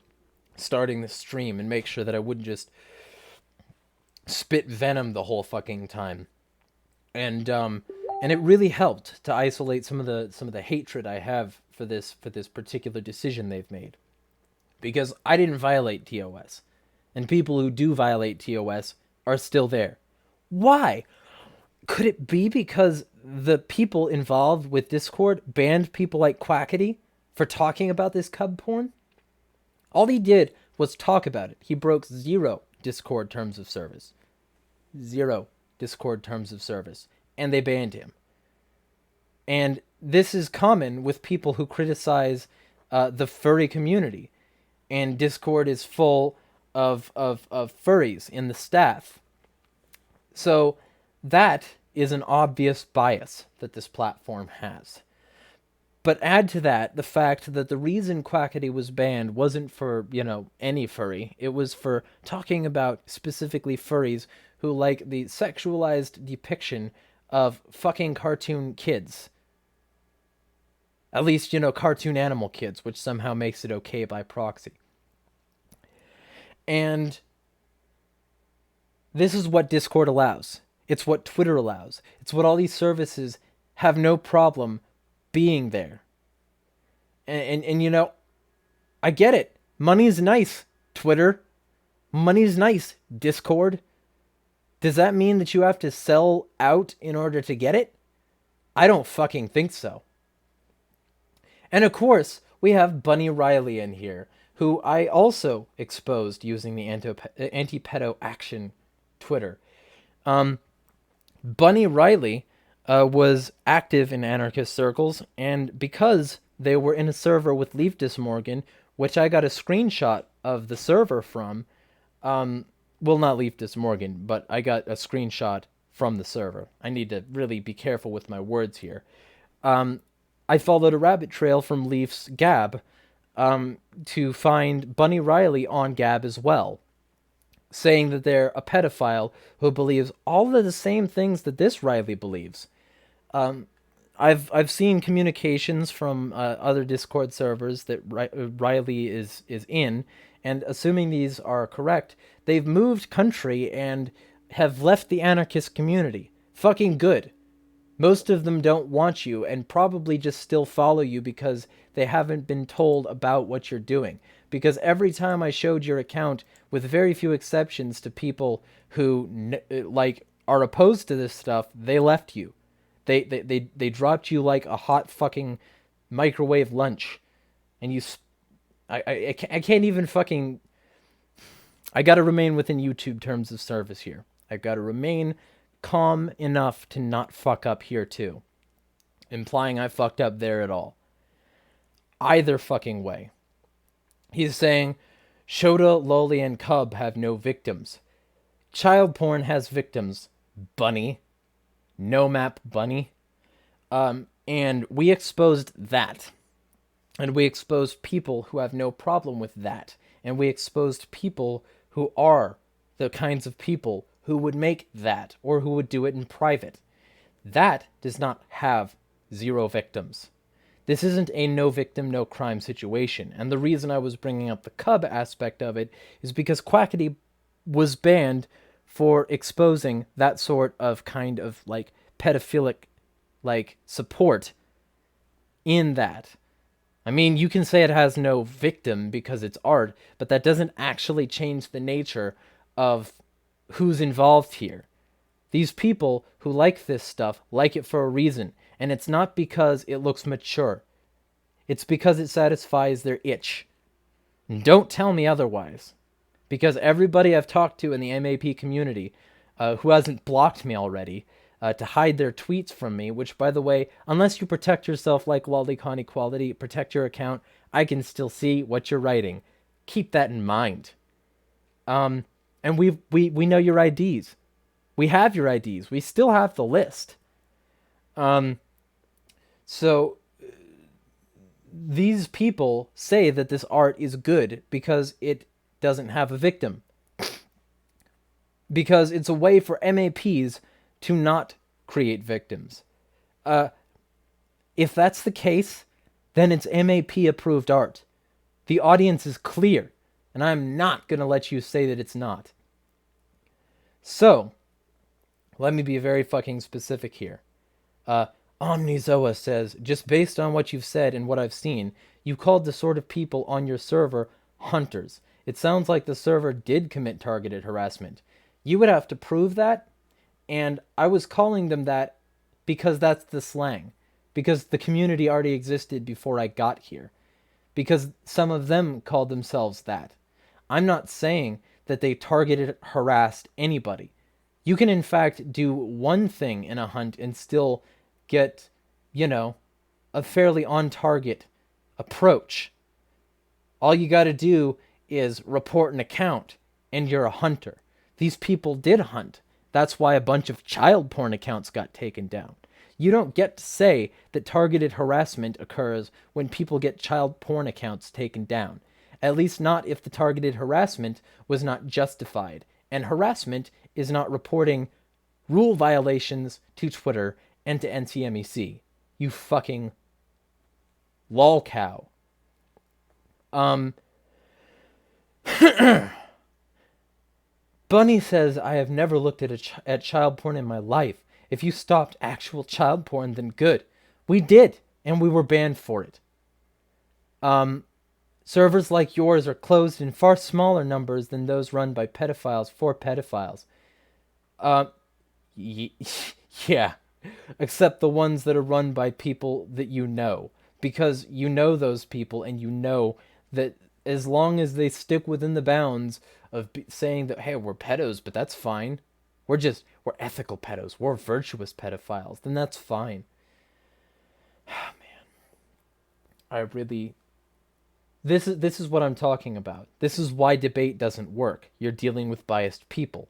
starting the stream and make sure that I wouldn't just spit venom the whole fucking time. And it really helped to isolate some of the hatred I have for this particular decision they've made. Because I didn't violate TOS. And people who do violate TOS are still there. Why? Could it be because the people involved with Discord banned people like Quackity for talking about this cub porn? All he did was talk about it. He broke 0 Discord terms of service. 0 Discord terms of service. And they banned him. And this is common with people who criticize the furry community. And Discord is full of furries in the staff. So that is an obvious bias that this platform has. But add to that the fact that the reason Quackity was banned wasn't for, any furry. It was for talking about specifically furries who like the sexualized depiction of fucking cartoon kids. At least, cartoon animal kids, which somehow makes it okay by proxy. And this is what Discord allows. It's what Twitter allows. It's what all these services have no problem being there. And I get it. Money's nice, Twitter. Money's nice, Discord. Does that mean that you have to sell out in order to get it? I don't fucking think so. And of course, we have Bunny Riley in here, who I also exposed using the anti-pedo action Twitter. Bunny Riley was active in anarchist circles, and because they were in a server with Leafdus Morgan, which I got a screenshot of the server from, well, not Leafdus Morgan, but I got a screenshot from the server. I need to really be careful with my words here. I followed a rabbit trail from Leaf's Gab to find Bunny Riley on Gab as well, saying that they're a pedophile who believes all of the same things that this Riley believes. I've seen communications from other Discord servers that Riley is in, and assuming these are correct, they've moved country and have left the anarchist community. Fucking good. Most of them don't want you and probably just still follow you because they haven't been told about what you're doing. Because every time I showed your account, with very few exceptions to people who are opposed to this stuff, they left you. They dropped you like a hot fucking microwave lunch, and I can't even fucking. I gotta remain within YouTube terms of service here. I've got to remain calm enough to not fuck up here too, implying I fucked up there at all. Either fucking way. He's saying, Shota, Loli, and Cub have no victims. Child porn has victims, Bunny. No map, Bunny. And we exposed that. And we exposed people who have no problem with that. And we exposed people who are the kinds of people who would make that, or who would do it in private. That does not have zero victims. This isn't a no victim, no crime situation. And the reason I was bringing up the Cub aspect of it is because Quackity was banned for exposing that sort of kind of like pedophilic like support in that. I mean, you can say it has no victim because it's art, but that doesn't actually change the nature of who's involved here. These people who like this stuff like it for a reason, and it's not because it looks mature. It's because it satisfies their itch. And don't tell me otherwise, because everybody I've talked to in the MAP community who hasn't blocked me already to hide their tweets from me, which, by the way, unless you protect yourself like Lolicon Equality, protect your account, I can still see what you're writing. Keep that in mind. And we know your IDs. We have your IDs. We still have the list. So these people say that this art is good because it doesn't have a victim. Because it's a way for MAPs to not create victims. If that's the case, then it's MAP approved art. The audience is clear, and I'm not going to let you say that it's not. So, let me be very fucking specific here. Omnizoa says, just based on what you've said and what I've seen, you called the sort of people on your server hunters. It sounds like the server did commit targeted harassment. You would have to prove that, and I was calling them that because that's the slang. Because the community already existed before I got here. Because some of them called themselves that. I'm not saying that they targeted, harassed anybody. You can in fact do one thing in a hunt and still get, a fairly on-target approach. All you got to do is report an account, and you're a hunter. These people did hunt. That's why a bunch of child porn accounts got taken down. You don't get to say that targeted harassment occurs when people get child porn accounts taken down. At least not if the targeted harassment was not justified. And harassment is not reporting rule violations to Twitter and to NCMEC. You fucking lol cow. Bunny says, I have never looked at child porn in my life. If you stopped actual child porn, then good. We did, and we were banned for it. Servers like yours are closed in far smaller numbers than those run by pedophiles for pedophiles. Yeah. Except the ones that are run by people that you know. Because you know those people, and you know that as long as they stick within the bounds of saying that, hey, we're pedos, but that's fine. We're ethical pedos. We're virtuous pedophiles. Then that's fine. Man. This is what I'm talking about. This is why debate doesn't work. You're dealing with biased people.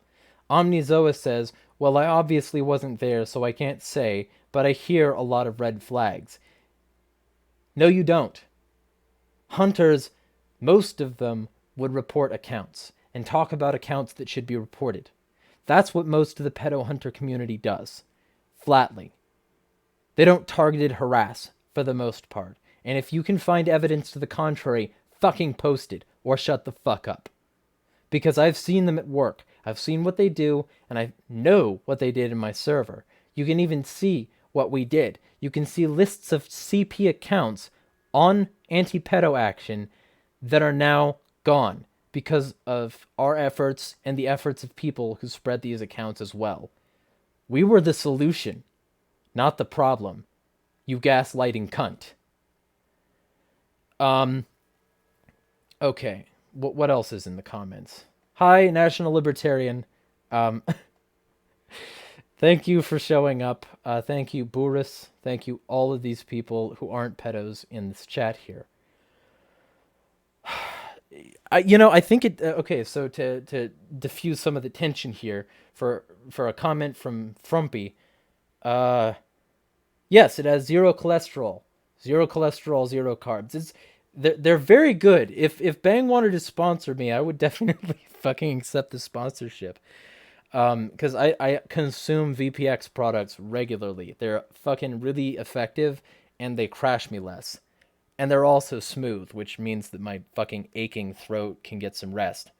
Omnizoa says, well, I obviously wasn't there, so I can't say, but I hear a lot of red flags. No, you don't. Hunters, most of them would report accounts and talk about accounts that should be reported. That's what most of the pedo hunter community does. Flatly. They don't targeted harass for the most part. And if you can find evidence to the contrary, fucking post it or shut the fuck up. Because I've seen them at work. I've seen what they do, and I know what they did in my server. You can even see what we did. You can see lists of CP accounts on anti-pedo action that are now gone because of our efforts and the efforts of people who spread these accounts as well. We were the solution, not the problem. You gaslighting cunt. Okay. What else is in the comments? Hi, National Libertarian. Thank you for showing up. Thank you, Boris. Thank you, all of these people who aren't pedos in this chat here. I think it... okay, so to diffuse some of the tension here, for a comment from Frumpy, yes, it has zero cholesterol. Zero cholesterol, zero carbs. They're very good. If Bang wanted to sponsor me, I would definitely fucking accept the sponsorship. Because I consume VPX products regularly. They're fucking really effective, and they crash me less. And they're also smooth, which means that my fucking aching throat can get some rest.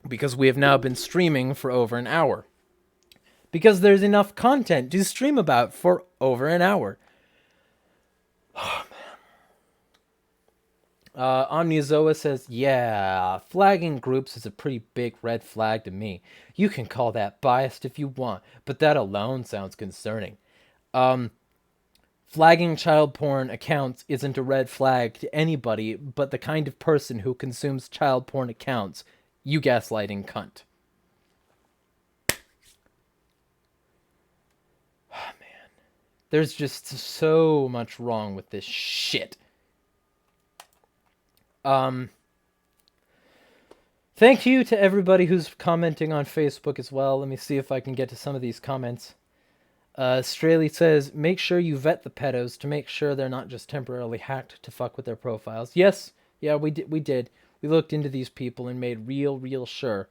Because we have now been streaming for over an hour. Because there's enough content to stream about for over an hour. Oh, man. Omnizoa says, yeah, flagging groups is a pretty big red flag to me. You can call that biased if you want, but that alone sounds concerning. Flagging child porn accounts isn't a red flag to anybody but the kind of person who consumes child porn accounts. You gaslighting cunt. Oh, man. There's just so much wrong with this shit. Thank you to everybody who's commenting on Facebook as well. Let me see if I can get to some of these comments. Straley says, make sure you vet the pedos to make sure they're not just temporarily hacked to fuck with their profiles. Yes, yeah, we did. We looked into these people and made real sure.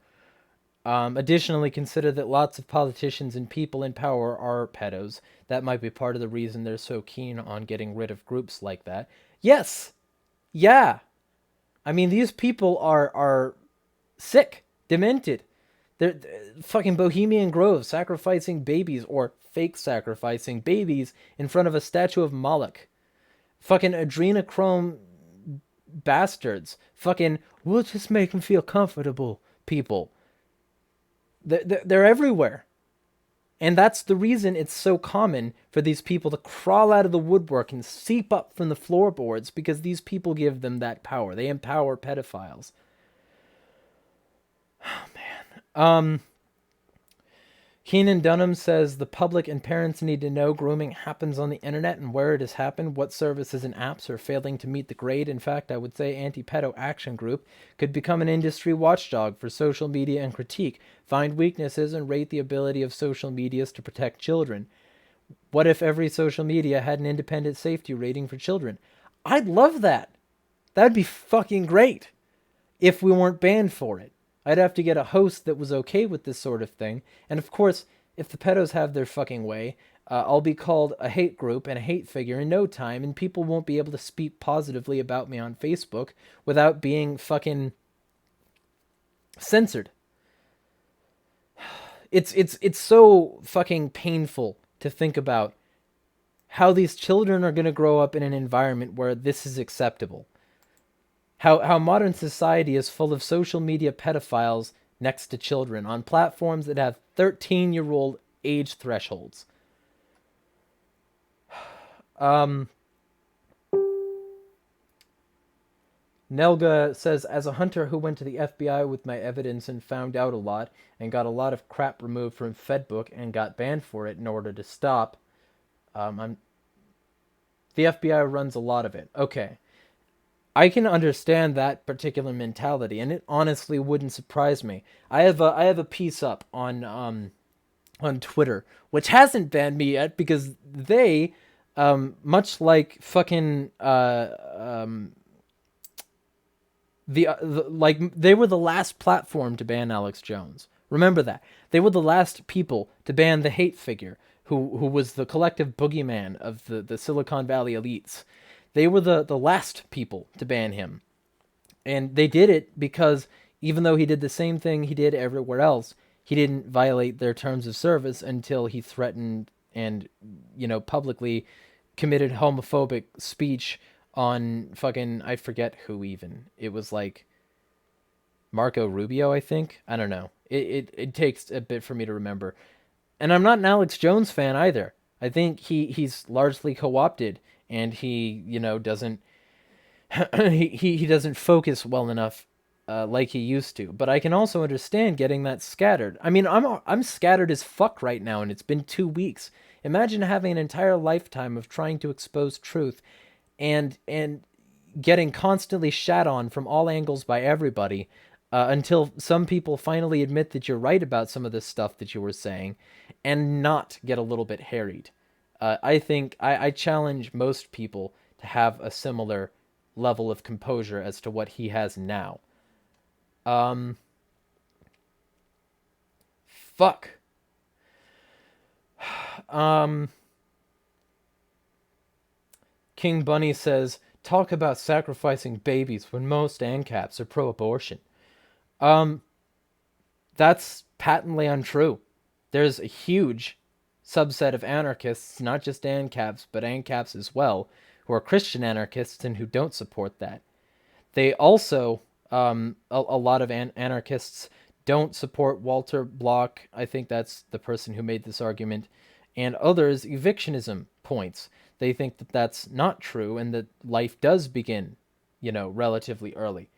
Additionally, consider that lots of politicians and people in power are pedos. That might be part of the reason they're so keen on getting rid of groups like that. Yes! Yeah! I mean, these people are sick, demented. They're fucking Bohemian Grove sacrificing babies, or fake sacrificing babies in front of a statue of Moloch. Fucking adrenochrome bastards. Fucking, we'll just make them feel comfortable people. They're everywhere. And that's the reason it's so common for these people to crawl out of the woodwork and seep up from the floorboards, because these people give them that power. They empower pedophiles. Oh, man. Keenan Dunham says, the public and parents need to know grooming happens on the internet and where it has happened, what services and apps are failing to meet the grade. In fact, I would say Anti-Pedo Action Group could become an industry watchdog for social media and critique, find weaknesses, and rate the ability of social medias to protect children. What if every social media had an independent safety rating for children? I'd love that. That'd be fucking great if we weren't banned for it. I'd have to get a host that was okay with this sort of thing. And of course, if the pedos have their fucking way, I'll be called a hate group and a hate figure in no time, and people won't be able to speak positively about me on Facebook without being fucking censored. It's so fucking painful to think about how these children are going to grow up in an environment where this is acceptable. How modern society is full of social media pedophiles next to children on platforms that have 13-year-old age thresholds. Nelga says, as a hunter who went to the FBI with my evidence and found out a lot and got a lot of crap removed from Fedbook and got banned for it in order to stop, the FBI runs a lot of it. Okay. I can understand that particular mentality, and it honestly wouldn't surprise me. I have a piece up on Twitter, which hasn't banned me yet because they, much like fucking they were the last platform to ban Alex Jones. Remember that. They were the last people to ban the hate figure, who was the collective boogeyman of the Silicon Valley elites. They were the last people to ban him. And they did it because even though he did the same thing he did everywhere else, he didn't violate their terms of service until he threatened and, publicly committed homophobic speech on fucking, I forget who even. It was like Marco Rubio, I think. I don't know. It takes a bit for me to remember. And I'm not an Alex Jones fan either. I think he's largely co-opted, and he, doesn't he doesn't focus well enough like he used to. But I can also understand getting that scattered. I mean, I'm scattered as fuck right now, and it's been 2 weeks. Imagine having an entire lifetime of trying to expose truth and getting constantly shat on from all angles by everybody until some people finally admit that you're right about some of this stuff that you were saying and not get a little bit harried. I think I challenge most people to have a similar level of composure as to what he has now. Fuck. King Bunny says, talk about sacrificing babies when most ANCAPs are pro-abortion. That's patently untrue. There's a huge subset of anarchists, not just ANCAPs, but ANCAPs as well, who are Christian anarchists and who don't support that. They also, a lot of anarchists don't support Walter Block. I think that's the person who made this argument. And others, evictionism points. They think that that's not true and that life does begin, relatively early.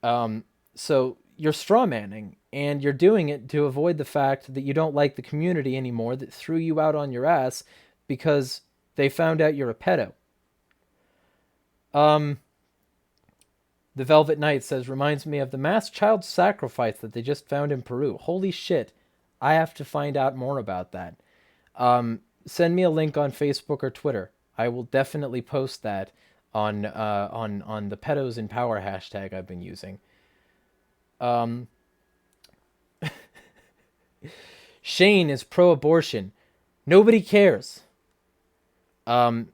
So you're strawmanning, and you're doing it to avoid the fact that you don't like the community anymore that threw you out on your ass because they found out you're a pedo. The Velvet Knight says, reminds me of the mass child sacrifice that they just found in Peru. Holy shit. I have to find out more about that. Send me a link on Facebook or Twitter. I will definitely post that on the Pedos in Power hashtag I've been using. Shane is pro-abortion. Nobody cares. So,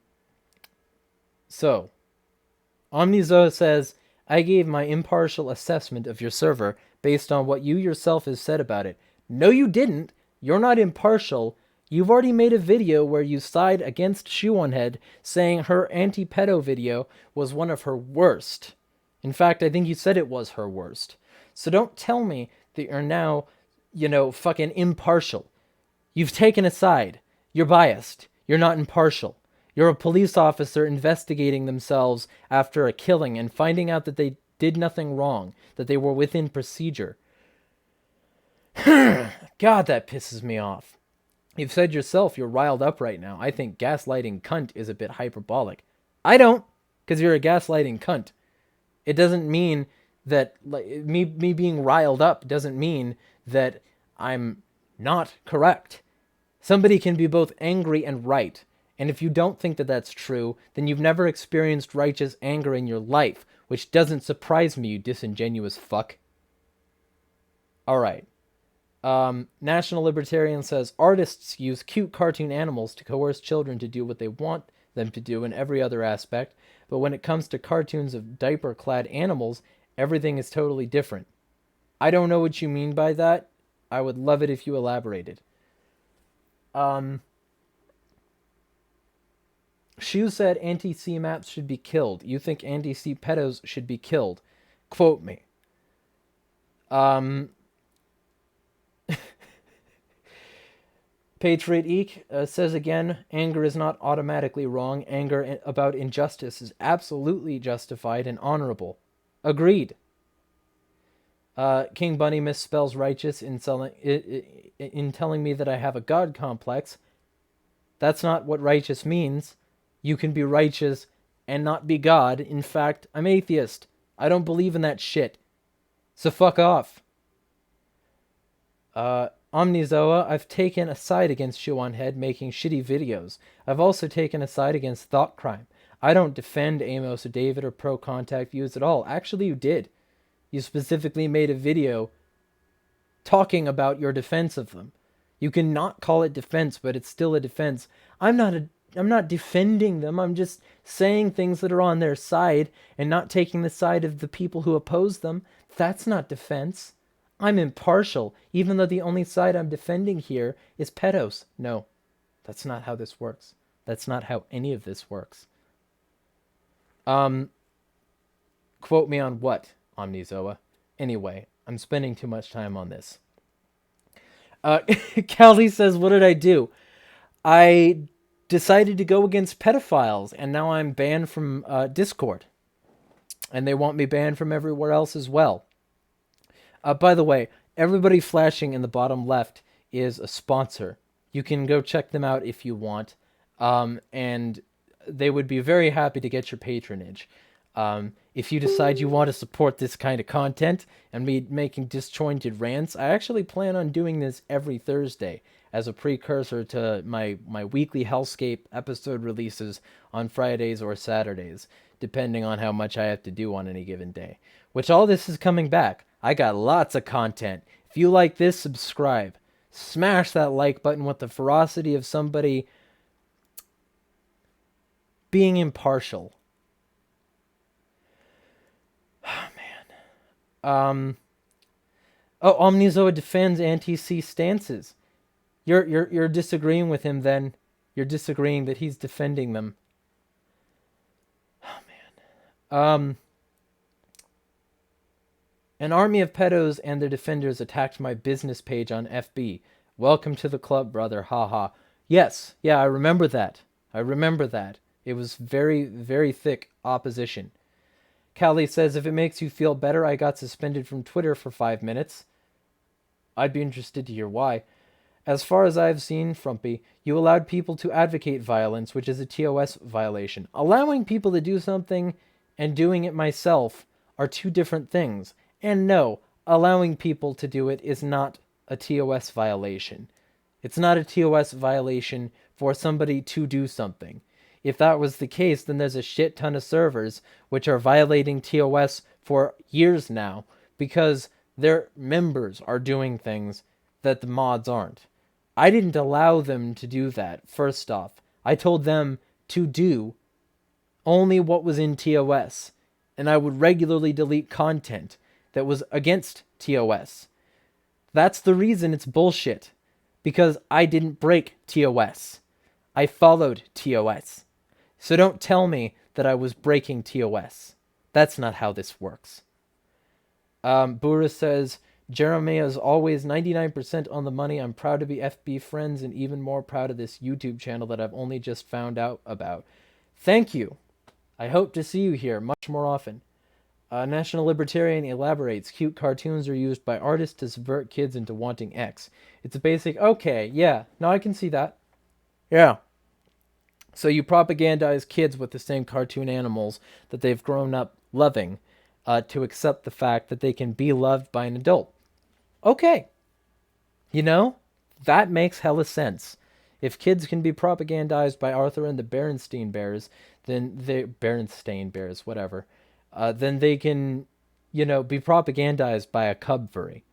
Omnizo says, I gave my impartial assessment of your server based on what you yourself have said about it. No, you didn't. You're not impartial. You've already made a video where you side against Shoe on Head, saying her anti-pedo video was one of her worst. In fact, I think you said it was her worst. So don't tell me that you're now, fucking impartial. You've taken a side. You're biased. You're not impartial. You're a police officer investigating themselves after a killing and finding out that they did nothing wrong, that they were within procedure. God, that pisses me off. You've said yourself you're riled up right now. I think gaslighting cunt is a bit hyperbolic. I don't, because you're a gaslighting cunt. It doesn't mean that me being riled up doesn't mean that I'm not correct. Somebody can be both angry and right. And if you don't think that that's true, then you've never experienced righteous anger in your life, which doesn't surprise me, you disingenuous fuck. All right. National Libertarian says, artists use cute cartoon animals to coerce children to do what they want them to do in every other aspect, but when it comes to cartoons of diaper-clad animals, everything is totally different. I don't know what you mean by that. I would love it if you elaborated. Shu said anti-C maps should be killed. You think anti-C pedos should be killed. Quote me. Patriot Eek says again, anger is not automatically wrong. Anger about injustice is absolutely justified and honorable. Agreed. King Bunny misspells righteous in telling me that I have a God complex. That's not what righteous means. You can be righteous and not be God. In fact, I'm atheist. I don't believe in that shit. So fuck off. Omnizoa, I've taken a side against Shoonhead making shitty videos. I've also taken a side against thought crime. I don't defend Amos or David or pro-contact views at all. Actually, you did. You specifically made a video talking about your defense of them. You can not call it defense, but it's still a defense. I'm not defending them. I'm just saying things that are on their side and not taking the side of the people who oppose them. That's not defense. I'm impartial, even though the only side I'm defending here is pedos. No, that's not how this works. That's not how any of this works. Quote me on what, Omnizoa? Anyway, I'm spending too much time on this. Callie says, what did I do? I decided to go against pedophiles, and now I'm banned from Discord. And they want me banned from everywhere else as well. By the way, everybody flashing in the bottom left is a sponsor. You can go check them out if you want. And they would be very happy to get your patronage. If you decide you want to support this kind of content and me making disjointed rants, I actually plan on doing this every Thursday as a precursor to my weekly Hellscape episode releases on Fridays or Saturdays, depending on how much I have to do on any given day. Which all this is coming back. I got lots of content. If you like this, subscribe. Smash that like button with the ferocity of somebody being impartial. Oh, man. Omnizoa defends anti-C stances. You're disagreeing with him then. You're disagreeing that he's defending them. Oh, man. An army of pedos and their defenders attacked my business page on FB. Welcome to the club, brother. Haha. Yes. Yeah, I remember that. It was very, very thick opposition. Callie says, if it makes you feel better, I got suspended from Twitter for 5 minutes. I'd be interested to hear why. As far as I've seen, Frumpy, you allowed people to advocate violence, which is a TOS violation. Allowing people to do something and doing it myself are two different things. And no, allowing people to do it is not a TOS violation. It's not a TOS violation for somebody to do something. If that was the case, then there's a shit ton of servers which are violating TOS for years now because their members are doing things that the mods aren't. I didn't allow them to do that, first off. I told them to do only what was in TOS, and I would regularly delete content that was against TOS. That's the reason it's bullshit, because I didn't break TOS. I followed TOS. So don't tell me that I was breaking TOS. That's not how this works. Bura says, Jeremy is always 99% on the money. I'm proud to be FB friends and even more proud of this YouTube channel that I've only just found out about. Thank you. I hope to see you here much more often. National Libertarian elaborates, cute cartoons are used by artists to subvert kids into wanting X. It's a basic, okay, yeah, no, I can see that. Yeah. So you propagandize kids with the same cartoon animals that they've grown up loving to accept the fact that they can be loved by an adult. Okay. You know, that makes hella sense. If kids can be propagandized by Arthur and the Berenstain Bears, then they Berenstain Bears, whatever, then they can, be propagandized by a cub furry.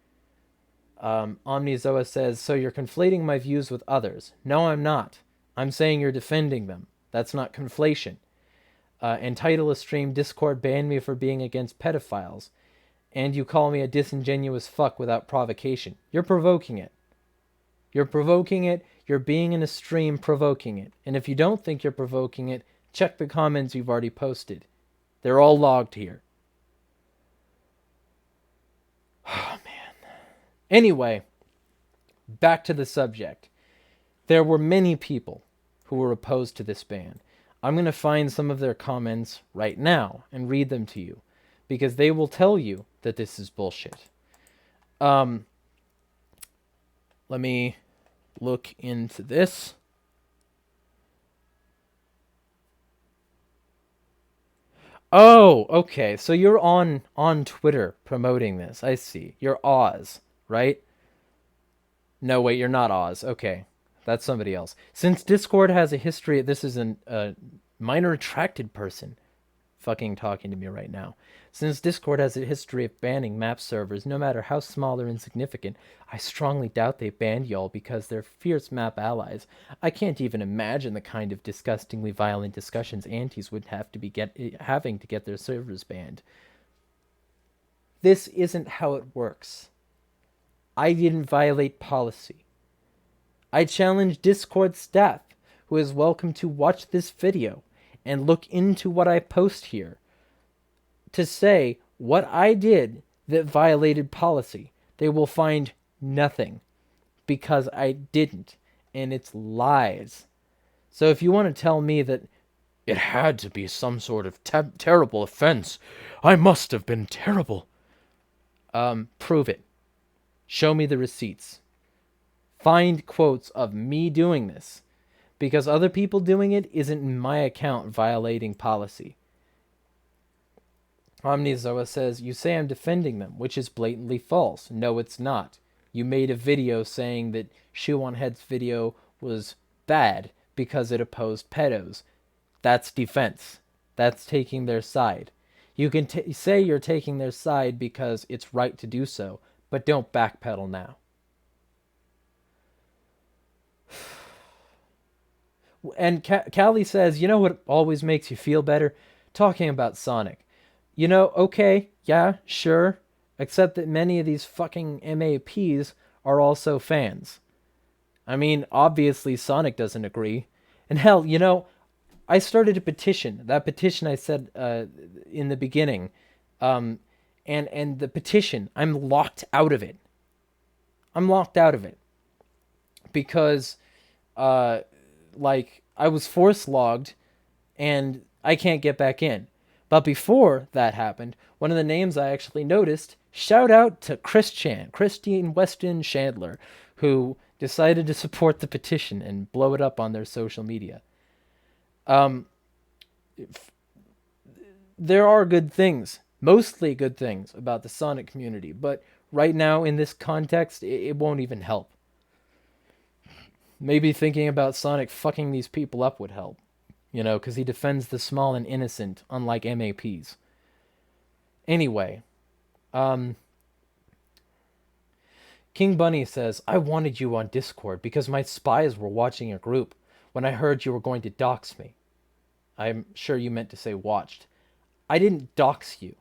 Omnizoa says, so you're conflating my views with others. No, I'm not. I'm saying you're defending them. That's not conflation. And title a stream, Discord banned me for being against pedophiles. And you call me a disingenuous fuck without provocation. You're provoking it. You're provoking it. You're being in a stream provoking it. And if you don't think you're provoking it, check the comments you've already posted. They're all logged here. Oh, man. Anyway, back to the subject. There were many people who were opposed to this ban. I'm going to find some of their comments right now and read them to you, because they will tell you that this is bullshit. Let me look into this. Oh, okay. So you're on Twitter promoting this. I see. You're Oz, right? No, wait, you're not Oz. Okay. That's somebody else. Since Discord has a history, this is a minor attracted person fucking talking to me right now. Since Discord has a history of banning map servers, no matter how small or insignificant, I strongly doubt they banned y'all because they're fierce map allies. I can't even imagine the kind of disgustingly violent discussions antis would have to be having to get their servers banned. This isn't how it works. I didn't violate policy. I challenge Discord staff, who is welcome to watch this video and look into what I post here, to say what I did that violated policy. They will find nothing, because I didn't, and it's lies. So if you want to tell me that it had to be some sort of terrible offense, I must have been terrible, prove it. Show me the receipts. Find quotes of me doing this, because other people doing it isn't in my account violating policy. Omnizoa says, you say I'm defending them, which is blatantly false. No, it's not. You made a video saying that Shoe on Head's video was bad because it opposed pedos. That's defense. That's taking their side. You can say you're taking their side because it's right to do so, but don't backpedal now. And Callie says, you know what always makes you feel better? Talking about Sonic. Okay, yeah, sure. Except that many of these fucking MAPs are also fans. I mean, obviously Sonic doesn't agree. And hell, I started a petition. That petition I said in the beginning. And the petition, I'm locked out of it. I'm locked out of it. Because, I was force logged and I can't get back in. But before that happened, one of the names I actually noticed, shout out to Christine Weston Chandler, who decided to support the petition and blow it up on their social media. There are good things, mostly good things about the Sonic community, but right now in this context, it won't even help. Maybe thinking about Sonic fucking these people up would help. Because he defends the small and innocent, unlike MAPs. Anyway, King Bunny says, I wanted you on Discord because my spies were watching a group when I heard you were going to dox me. I'm sure you meant to say watched. I didn't dox you.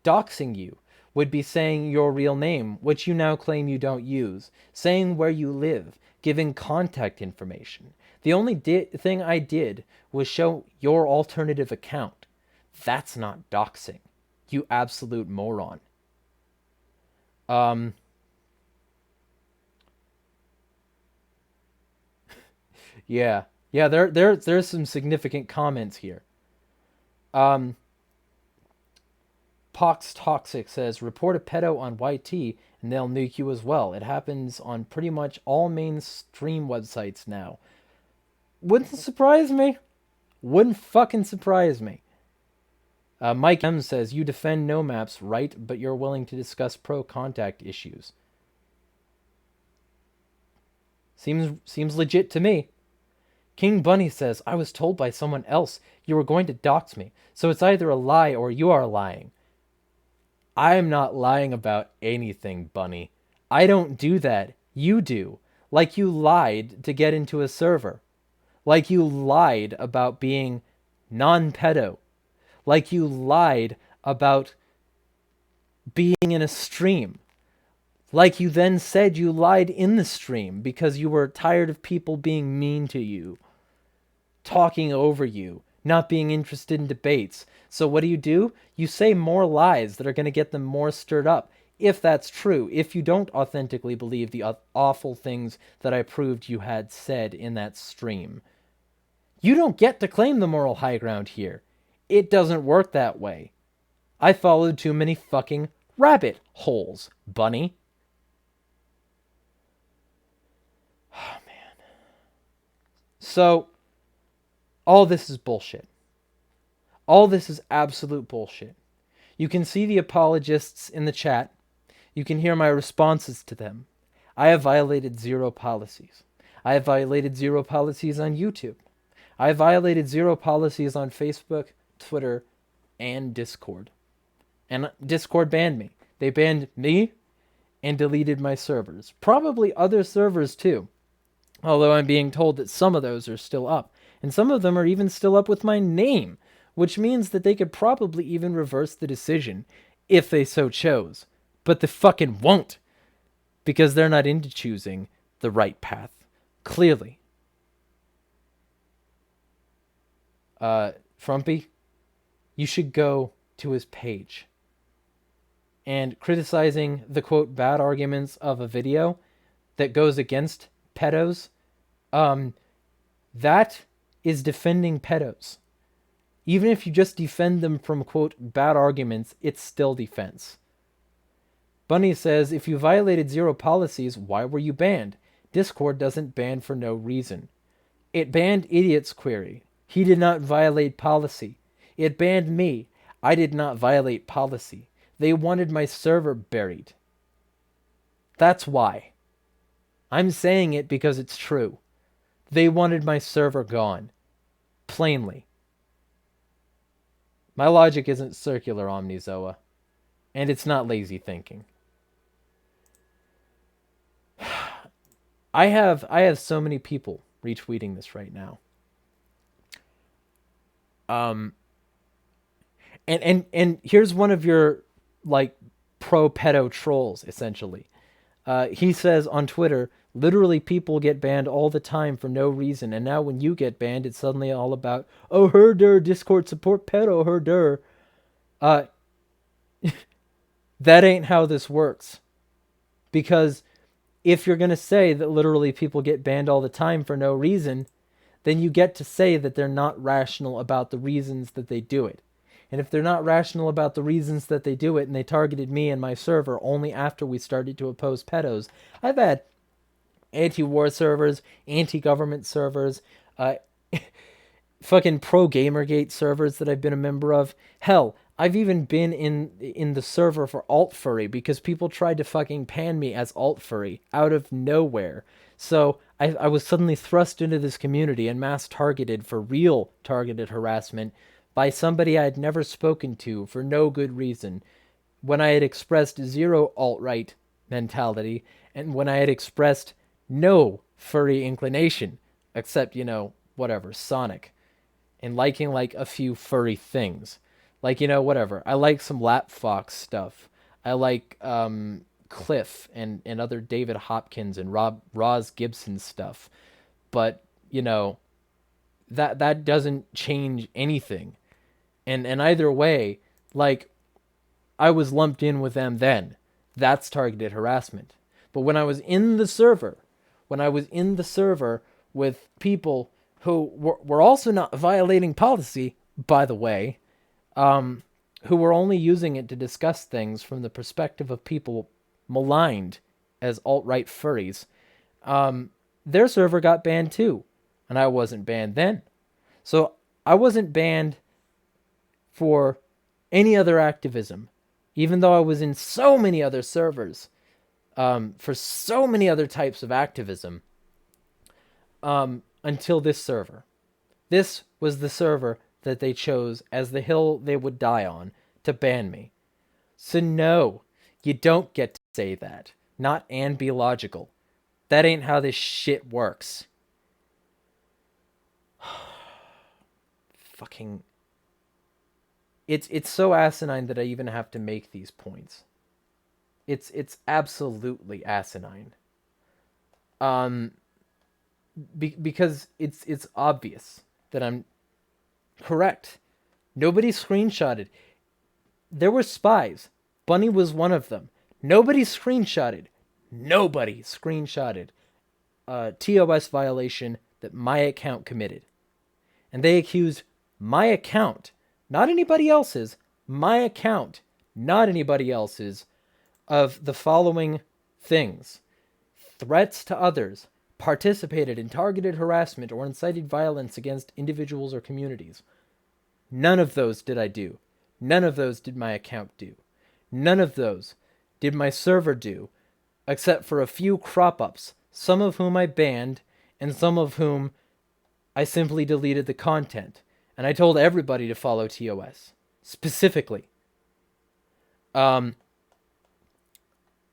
Doxing you would be saying your real name, which you now claim you don't use, saying where you live, giving contact information. The only thing I did was show your alternative account. That's not doxing, you absolute moron. Yeah, there's some significant comments here. Pox Toxic says, report a pedo on YT and they'll nuke you as well. It happens on pretty much all mainstream websites now. Wouldn't surprise me. Wouldn't fucking surprise me. Mike M says, you defend no maps, right? But you're willing to discuss pro-contact issues. Seems legit to me. King Bunny says, I was told by someone else you were going to dox me, so it's either a lie or you are lying. I'm not lying about anything, Bunny. I don't do that. You do. Like you lied to get into a server. Like you lied about being non-pedo. Like you lied about being in a stream. Like you then said you lied in the stream because you were tired of people being mean to you, talking over you, not being interested in debates. So what do? You say more lies that are going to get them more stirred up. If that's true, if you don't authentically believe the awful things that I proved you had said in that stream, you don't get to claim the moral high ground here. It doesn't work that way. I followed too many fucking rabbit holes, Bunny. Oh, man. So, all this is bullshit. All this is absolute bullshit. You can see the apologists in the chat. You can hear my responses to them. I have violated zero policies. I have violated zero policies on YouTube. I have violated zero policies on Facebook, Twitter, and Discord. And Discord banned me. They banned me and deleted my servers. Probably other servers too. Although I'm being told that some of those are still up. And some of them are even still up with my name, which means that they could probably even reverse the decision if they so chose. But they fucking won't, because they're not into choosing the right path. Clearly. Frumpy, you should go to his page. And criticizing the, quote, bad arguments of a video that goes against pedos, that is defending pedos. Even if you just defend them from, quote, bad arguments, it's still defense. Bunny says, if you violated zero policies, why were you banned? Discord doesn't ban for no reason. It banned Idiot's query. He did not violate policy. It banned me. I did not violate policy. They wanted my server buried. That's why. I'm saying it because it's true. They wanted my server gone. Plainly. My logic isn't circular, Omnizoa. And it's not lazy thinking. I have so many people retweeting this right now. And here's one of your, like, pro-pedo trolls, essentially. He says on Twitter, literally people get banned all the time for no reason, and now when you get banned, it's suddenly all about, oh, herder, Discord support pedo, herder. That ain't how this works. Because if you're going to say that literally people get banned all the time for no reason, then you get to say that they're not rational about the reasons that they do it. And if they're not rational about the reasons that they do it, and they targeted me and my server only after we started to oppose pedos, I've had anti-war servers, anti-government servers, fucking pro-Gamergate servers that I've been a member of. Hell, I've even been in the server for alt furry because people tried to fucking pan me as alt furry out of nowhere. So I was suddenly thrust into this community and mass targeted for real targeted harassment by somebody I had never spoken to for no good reason, when I had expressed zero alt-right mentality, and when I had expressed no furry inclination, except, you know, whatever, Sonic, and liking, like, a few furry things. Like, you know, whatever. I like some Lap Fox stuff. I like Cliff and other David Hopkins and Roz Gibson stuff. But, you know, that doesn't change anything. And either way, like, I was lumped in with them then. That's targeted harassment. But when I was in the server, with people who were also not violating policy, by the way, who were only using it to discuss things from the perspective of people maligned as alt-right furries, their server got banned too. And I wasn't banned then. So I wasn't banned for any other activism, even though I was in so many other servers, for so many other types of activism. until this server. This was the server that they chose as the hill they would die on to ban me. So no, you don't get to say that. Not and be logical. That ain't how this shit works. Fucking... It's so asinine that I even have to make these points. It's absolutely asinine. Because it's obvious that I'm correct. Nobody screenshotted. There were spies. Bunny was one of them. Nobody screenshotted a TOS violation that my account committed. And they accused my account, not anybody else's, my account, not anybody else's, of the following things: threats to others, participated in targeted harassment or incited violence against individuals or communities. None of those did I do. None of those did my account do. None of those did my server do, except for a few crop-ups, some of whom I banned, and some of whom I simply deleted the content. And I told everybody to follow TOS. Specifically. I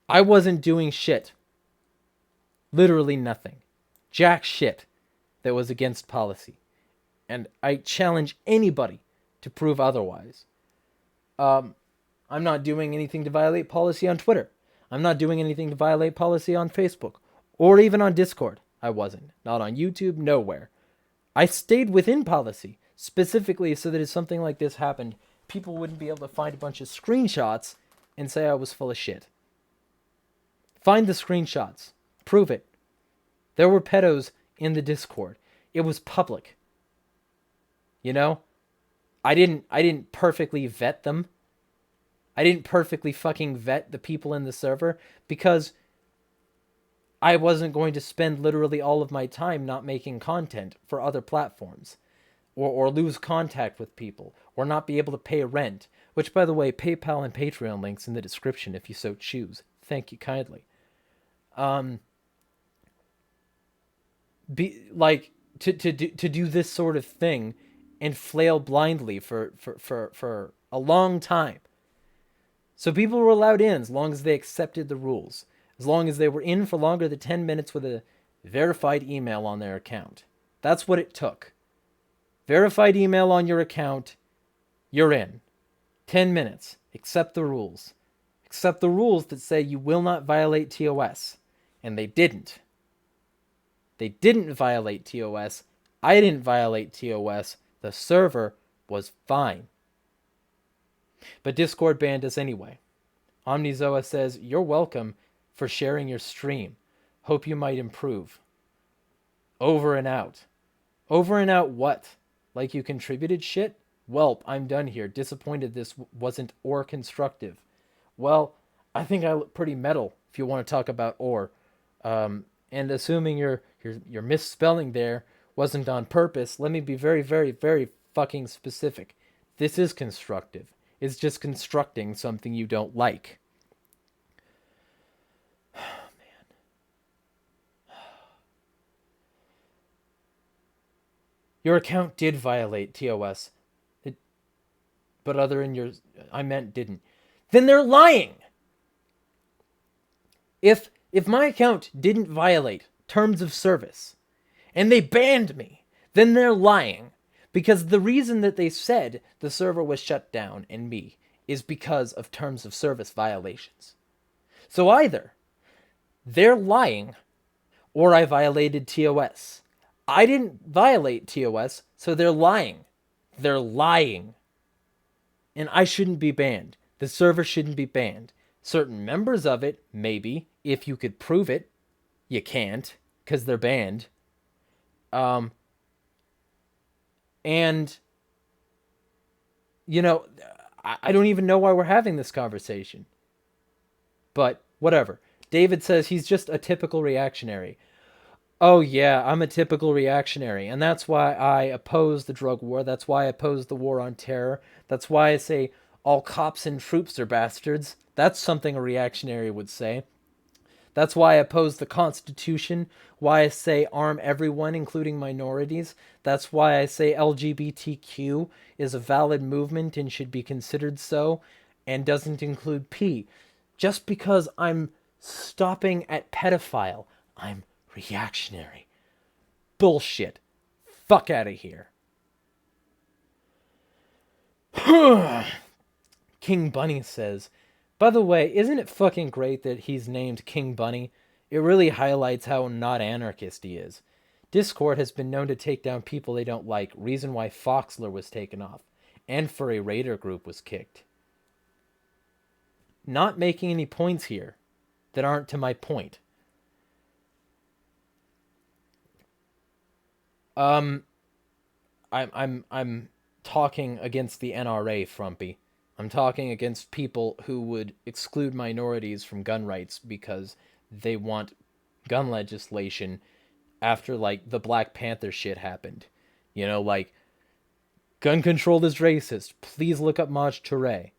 wasn't doing shit. Literally nothing. Jack shit that was against policy. And I challenge anybody to prove otherwise. I'm not doing anything to violate policy on Twitter. I'm not doing anything to violate policy on Facebook. Or even on Discord. I wasn't. Not on YouTube, nowhere. I stayed within policy, specifically so that if something like this happened, people wouldn't be able to find a bunch of screenshots and say I was full of shit. Find the screenshots. Prove it. There were pedos in the Discord. It was public. You know? I didn't perfectly vet them. I didn't perfectly fucking vet the people in the server because I wasn't going to spend literally all of my time not making content for other platforms, or lose contact with people, or not be able to pay rent, which, by the way, PayPal and Patreon links in the description if you so choose. Thank you kindly. To do this sort of thing and flail blindly for a long time. So people were allowed in as long as they accepted the rules. As long as they were in for longer than 10 minutes with a verified email on their account. That's what it took. Verified email on your account, you're in. 10 minutes. Accept the rules. Accept the rules that say you will not violate TOS. And they didn't. They didn't violate TOS. I didn't violate TOS. The server was fine. But Discord banned us anyway. Omnizoa says, "You're welcome for sharing your stream. Hope you might improve." Over and out. Over and out what? Like you contributed shit? Welp, I'm done here. Disappointed this wasn't or constructive. Well, I think I look pretty metal if you want to talk about or. And assuming your misspelling there wasn't on purpose, let me be very, very, very fucking specific. This is constructive. It's just constructing something you don't like. Your account did violate TOS. But other than yours, I meant didn't. Then they're lying! If my account didn't violate terms of service, and they banned me, then they're lying. Because the reason that they said the server was shut down and me is because of terms of service violations. So either they're lying, or I violated TOS. I didn't violate TOS, so they're lying. They're lying. And I shouldn't be banned. The server shouldn't be banned. Certain members of it, maybe, if you could prove it. You can't, because they're banned. And, you know, I don't even know why we're having this conversation. But, whatever. David says he's just a typical reactionary. Oh yeah, I'm a typical reactionary, and that's why I oppose the drug war, that's why I oppose the war on terror, that's why I say all cops and troops are bastards. That's something a reactionary would say. That's why I oppose the Constitution, why I say arm everyone, including minorities. That's why I say LGBTQ is a valid movement and should be considered so, and doesn't include P. Just because I'm stopping at pedophile, I'm reactionary. Bullshit. Fuck out of here. King Bunny says, by the way, isn't it fucking great that he's named King Bunny? It really highlights how not anarchist he is. Discord has been known to take down people they don't like, reason why Foxler was taken off, and Furry Raider group was kicked. Not making any points here that aren't to my point. I'm talking against the NRA, Frumpy. I'm talking against people who would exclude minorities from gun rights because they want gun legislation after, like, the Black Panther shit happened. You know, like, gun control is racist. Please look up Maj Touré.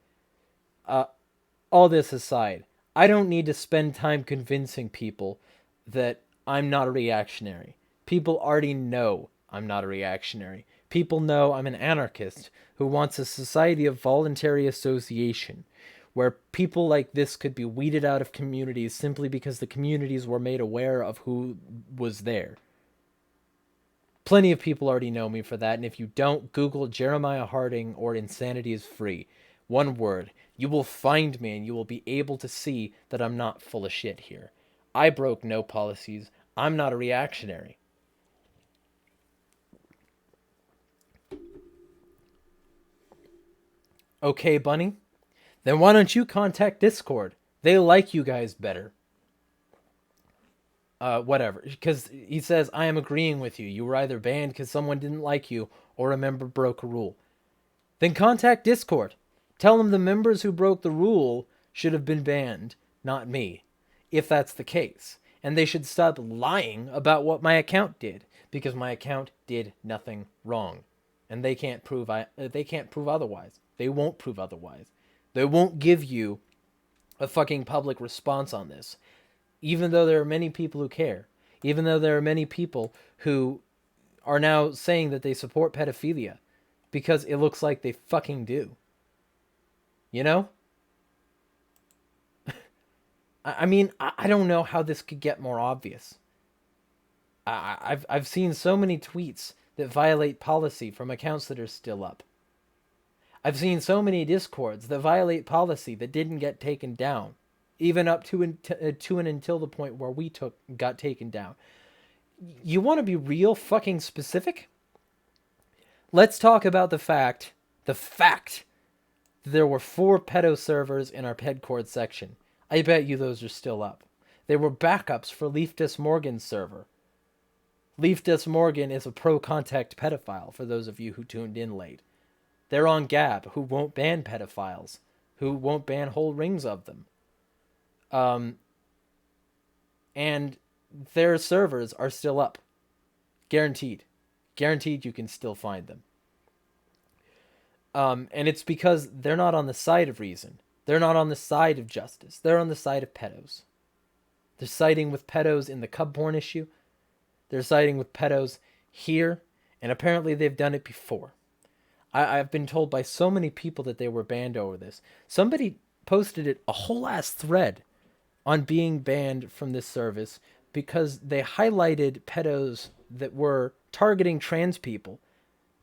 All this aside, I don't need to spend time convincing people that I'm not a reactionary. People already know I'm not a reactionary. People know I'm an anarchist who wants a society of voluntary association where people like this could be weeded out of communities simply because the communities were made aware of who was there. Plenty of people already know me for that, and if you don't, Google Jeremiah Harding or Insanity is Free. One word. You will find me and you will be able to see that I'm not full of shit here. I broke no policies. I'm not a reactionary. Okay, Bunny? Then why don't you contact Discord? They like you guys better. Whatever. Because he says, I am agreeing with you. You were either banned because someone didn't like you or a member broke a rule. Then contact Discord. Tell them the members who broke the rule should have been banned, not me, if that's the case. And they should stop lying about what my account did, because my account did nothing wrong. And they can't prove otherwise. They won't prove otherwise. They won't give you a fucking public response on this. Even though there are many people who care. Even though there are many people who are now saying that they support pedophilia. Because it looks like they fucking do. You know? I mean, I don't know how this could get more obvious. I've seen so many tweets that violate policy from accounts that are still up. I've seen so many Discords that violate policy that didn't get taken down, even up to and until the point where we got taken down. You want to be real fucking specific? Let's talk about the fact that there were 4 pedo servers in our pedcord section. I bet you those are still up. They were backups for Leaf Des Morgan's server. Leaf Des Morgan is a pro-contact pedophile, for those of you who tuned in late. They're on Gab, who won't ban pedophiles, who won't ban whole rings of them. And their servers are still up. Guaranteed. Guaranteed you can still find them. And it's because they're not on the side of reason. They're not on the side of justice. They're on the side of pedos. They're siding with pedos in the cub porn issue. They're siding with pedos here. And apparently they've done it before. I've been told by so many people that they were banned over this. Somebody posted a whole ass thread on being banned from this service because they highlighted pedos that were targeting trans people.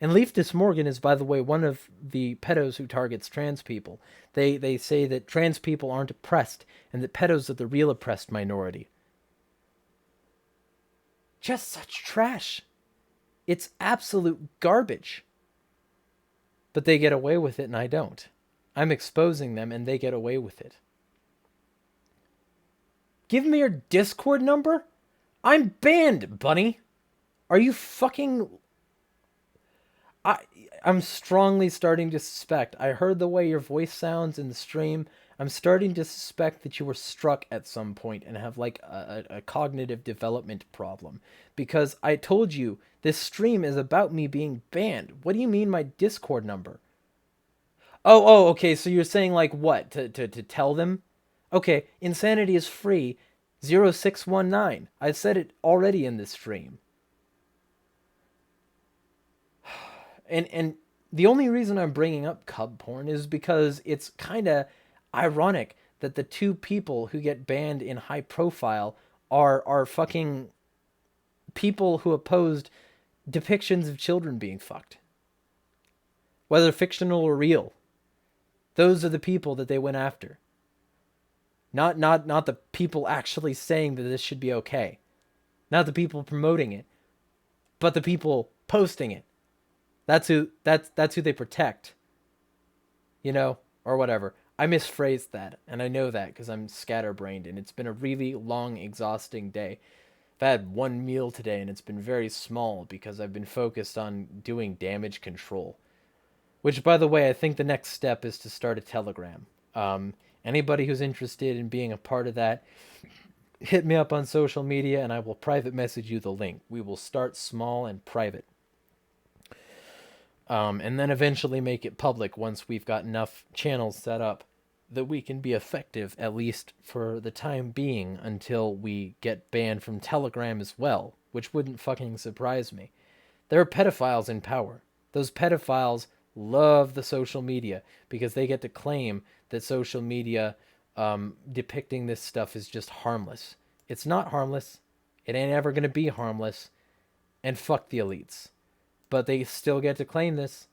And Leaf Des Morgan is, by the way, one of the pedos who targets trans people. They say that trans people aren't oppressed and that pedos are the real oppressed minority. Just such trash. It's absolute garbage. But they get away with it and I don't. I'm exposing them and they get away with it. Give me your Discord number? I'm banned, Bunny. Are you fucking... I'm strongly starting to suspect. I heard the way your voice sounds in the stream. I'm starting to suspect that you were struck at some point and have like a cognitive development problem. Because I told you, this stream is about me being banned. What do you mean my Discord number? Okay, so you're saying like what? To tell them? Okay, Insanity is Free, 0619. I said it already in this stream. And the only reason I'm bringing up cub porn is because it's kind of ironic that the two people who get banned in high profile are fucking people who opposed depictions of children being fucked, whether fictional or real. Those are the people that they went after. Not the people actually saying that this should be okay. Not the people promoting it, but the people posting it. That's who they protect. You know, or whatever. I misphrased that, and I know that because I'm scatterbrained, and it's been a really long, exhausting day. I've had one meal today, and it's been very small because I've been focused on doing damage control. Which, by the way, I think the next step is to start a Telegram. Anybody who's interested in being a part of that, hit me up on social media, and I will private message you the link. We will start small and private. And then eventually make it public once we've got enough channels set up that we can be effective, at least for the time being, until we get banned from Telegram as well, which wouldn't fucking surprise me. There are pedophiles in power. Those pedophiles love the social media because they get to claim that social media depicting this stuff is just harmless. It's not harmless. It ain't ever going to be harmless. And fuck the elites. But they still get to claim this,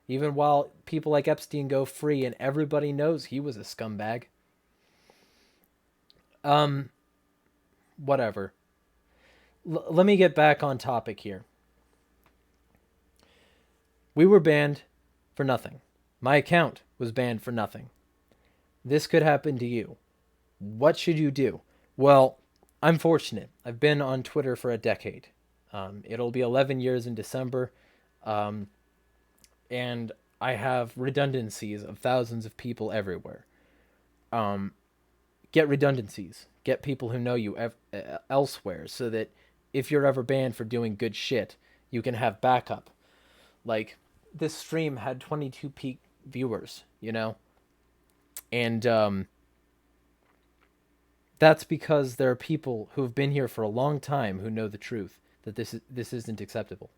even while people like Epstein go free and everybody knows he was a scumbag. Whatever. Let me get back on topic here. We were banned for nothing. My account was banned for nothing. This could happen to you. What should you do? Well, I'm fortunate. I've been on Twitter for a decade. It'll be 11 years in December. And I have redundancies of thousands of people everywhere. Get redundancies. Get people who know you elsewhere so that if you're ever banned for doing good shit, you can have backup. Like, this stream had 22 peak viewers, you know? And that's because there are people who have been here for a long time who know the truth, that this isn't acceptable.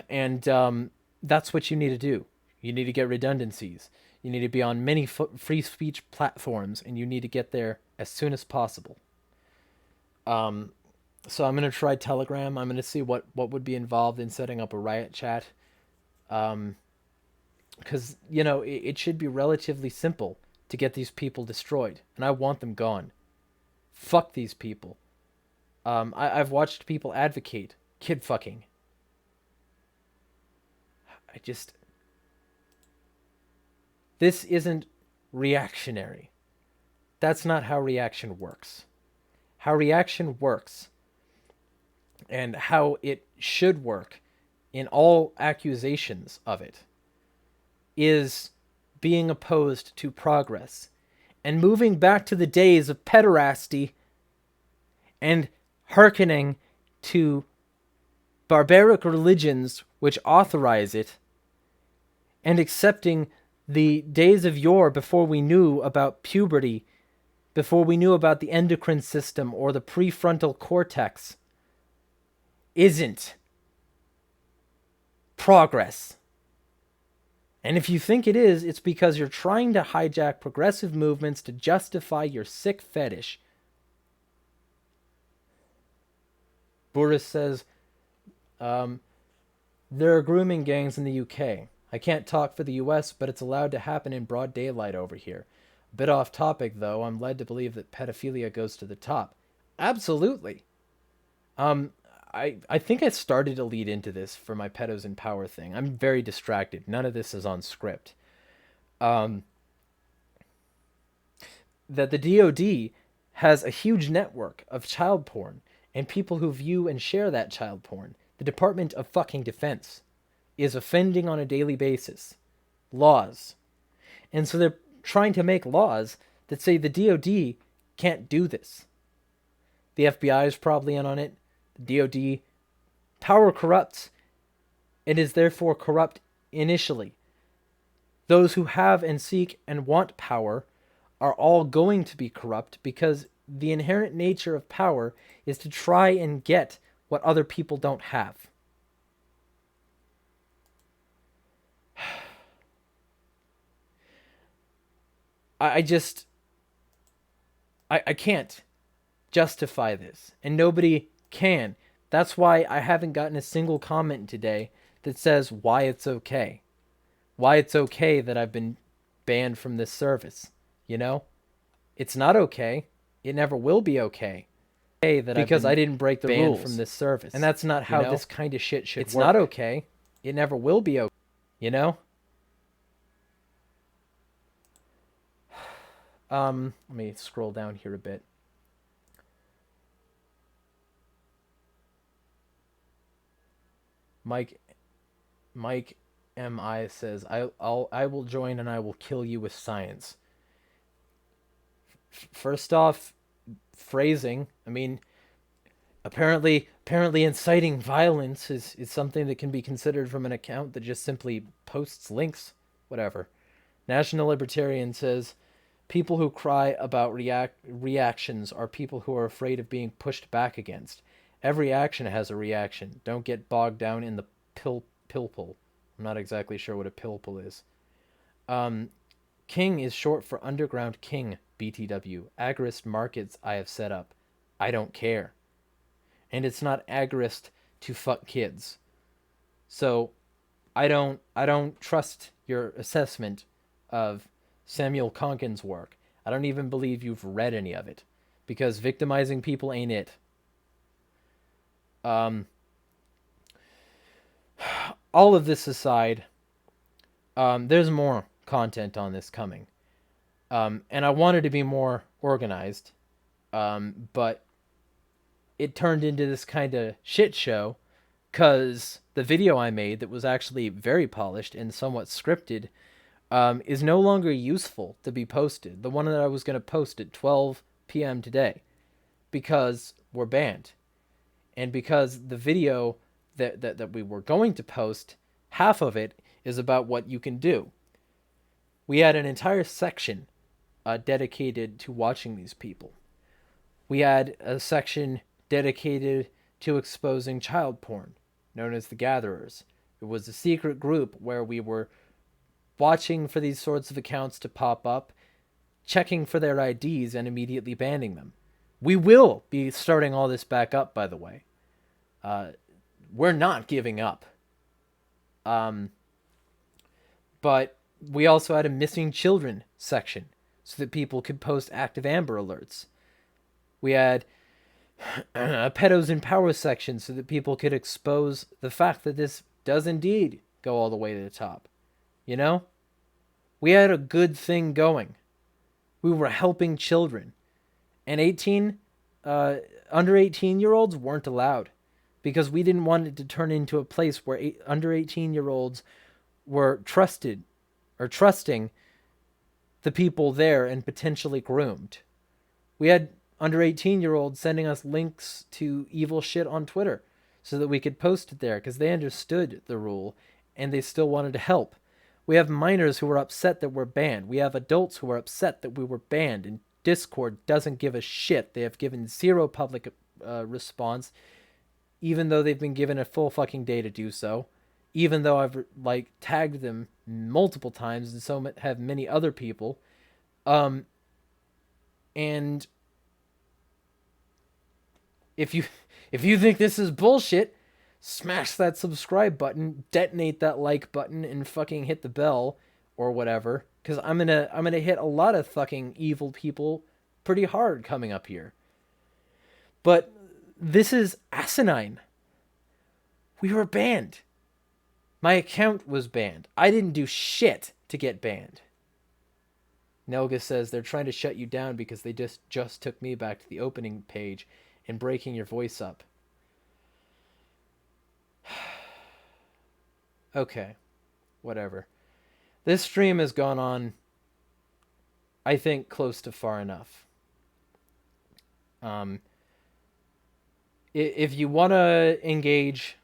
And that's what you need to do. You need to get redundancies. You need to be on many free speech platforms, and you need to get there as soon as possible. So I'm going to try Telegram. I'm going to see what would be involved in setting up a riot chat. Because, you know, it should be relatively simple to get these people destroyed. And I want them gone. Fuck these people. I've watched people advocate kid fucking. This isn't reactionary. That's not how reaction works. How reaction works, and how it should work in all accusations of it, is being opposed to progress and moving back to the days of pederasty and hearkening to barbaric religions which authorize it, and accepting the days of yore before we knew about puberty, before we knew about the endocrine system or the prefrontal cortex, isn't progress. And if you think it is, it's because you're trying to hijack progressive movements to justify your sick fetish. Boris says, there are grooming gangs in the UK. I can't talk for the US, but it's allowed to happen in broad daylight over here. A bit off topic, though. I'm led to believe that pedophilia goes to the top. Absolutely. I think I started to lead into this for my pedos in power thing. I'm very distracted. None of this is on script. That the DoD has a huge network of child porn and people who view and share that child porn. The Department of fucking Defense is offending on a daily basis. Laws. And so they're trying to make laws that say the DoD can't do this. The FBI is probably in on it. The DoD. Power corrupts. It is therefore corrupt initially. Those who have and seek and want power are all going to be corrupt, because the inherent nature of power is to try and get what other people don't have. I can't justify this, and nobody can. That's why I haven't gotten a single comment today that says why it's okay. Why it's okay that I've been banned from this service. You know? It's not okay. It never will be okay. Because I didn't break the rules from this service. And that's not how this kind of shit should work. It's not okay. It never will be okay. You know? Let me scroll down here a bit. Mike MI says, I will join and I will kill you with science. First off, phrasing. I mean, apparently inciting violence is something that can be considered from an account that just simply posts links. Whatever. National Libertarian says, people who cry about reactions are people who are afraid of being pushed back against. Every action has a reaction. Don't get bogged down in the pilpul. I'm not exactly sure what a pilpul is. King is short for Underground King, BTW. Agorist markets I have set up. I don't care. And it's not agorist to fuck kids. So I don't trust your assessment of Samuel Konkin's work. I don't even believe you've read any of it, because victimizing people ain't it. All of this aside, there's more content on this coming. And I wanted to be more organized, but it turned into this kind of shit show, because the video I made that was actually very polished and somewhat scripted is no longer useful to be posted. The one that I was going to post at 12 p.m. today, because we're banned. And because the video that we were going to post, half of it is about what you can do. We had an entire section dedicated to watching these people. We had a section dedicated to exposing child porn, known as the Gatherers. It was a secret group where we were watching for these sorts of accounts to pop up, checking for their IDs, and immediately banning them. We will be starting all this back up, by the way. We're not giving up. But we also had a missing children section so that people could post active Amber alerts. We had a pedos in power section so that people could expose the fact that this does indeed go all the way to the top. You know? We had a good thing going. We were helping children. And under 18-year-olds weren't allowed, because we didn't want it to turn into a place where under 18-year-olds were trusting the people there and potentially groomed. We had under 18-year-olds sending us links to evil shit on Twitter so that we could post it there, because they understood the rule and they still wanted to help. We have minors who are upset that we're banned. We have adults who are upset that we were banned, and Discord doesn't give a shit. They have given zero public response, even though they've been given a full fucking day to do so. Even though I've tagged them multiple times, and so have many other people. And if you think this is bullshit, smash that subscribe button, detonate that like button, and fucking hit the bell or whatever, because I'm gonna hit a lot of fucking evil people pretty hard coming up here. But this is asinine. We were banned. My account was banned. I didn't do shit to get banned. Nelga says they're trying to shut you down because they just took me back to the opening page and breaking your voice up. Okay, whatever. This stream has gone on, I think, close to far enough. If you want to engage,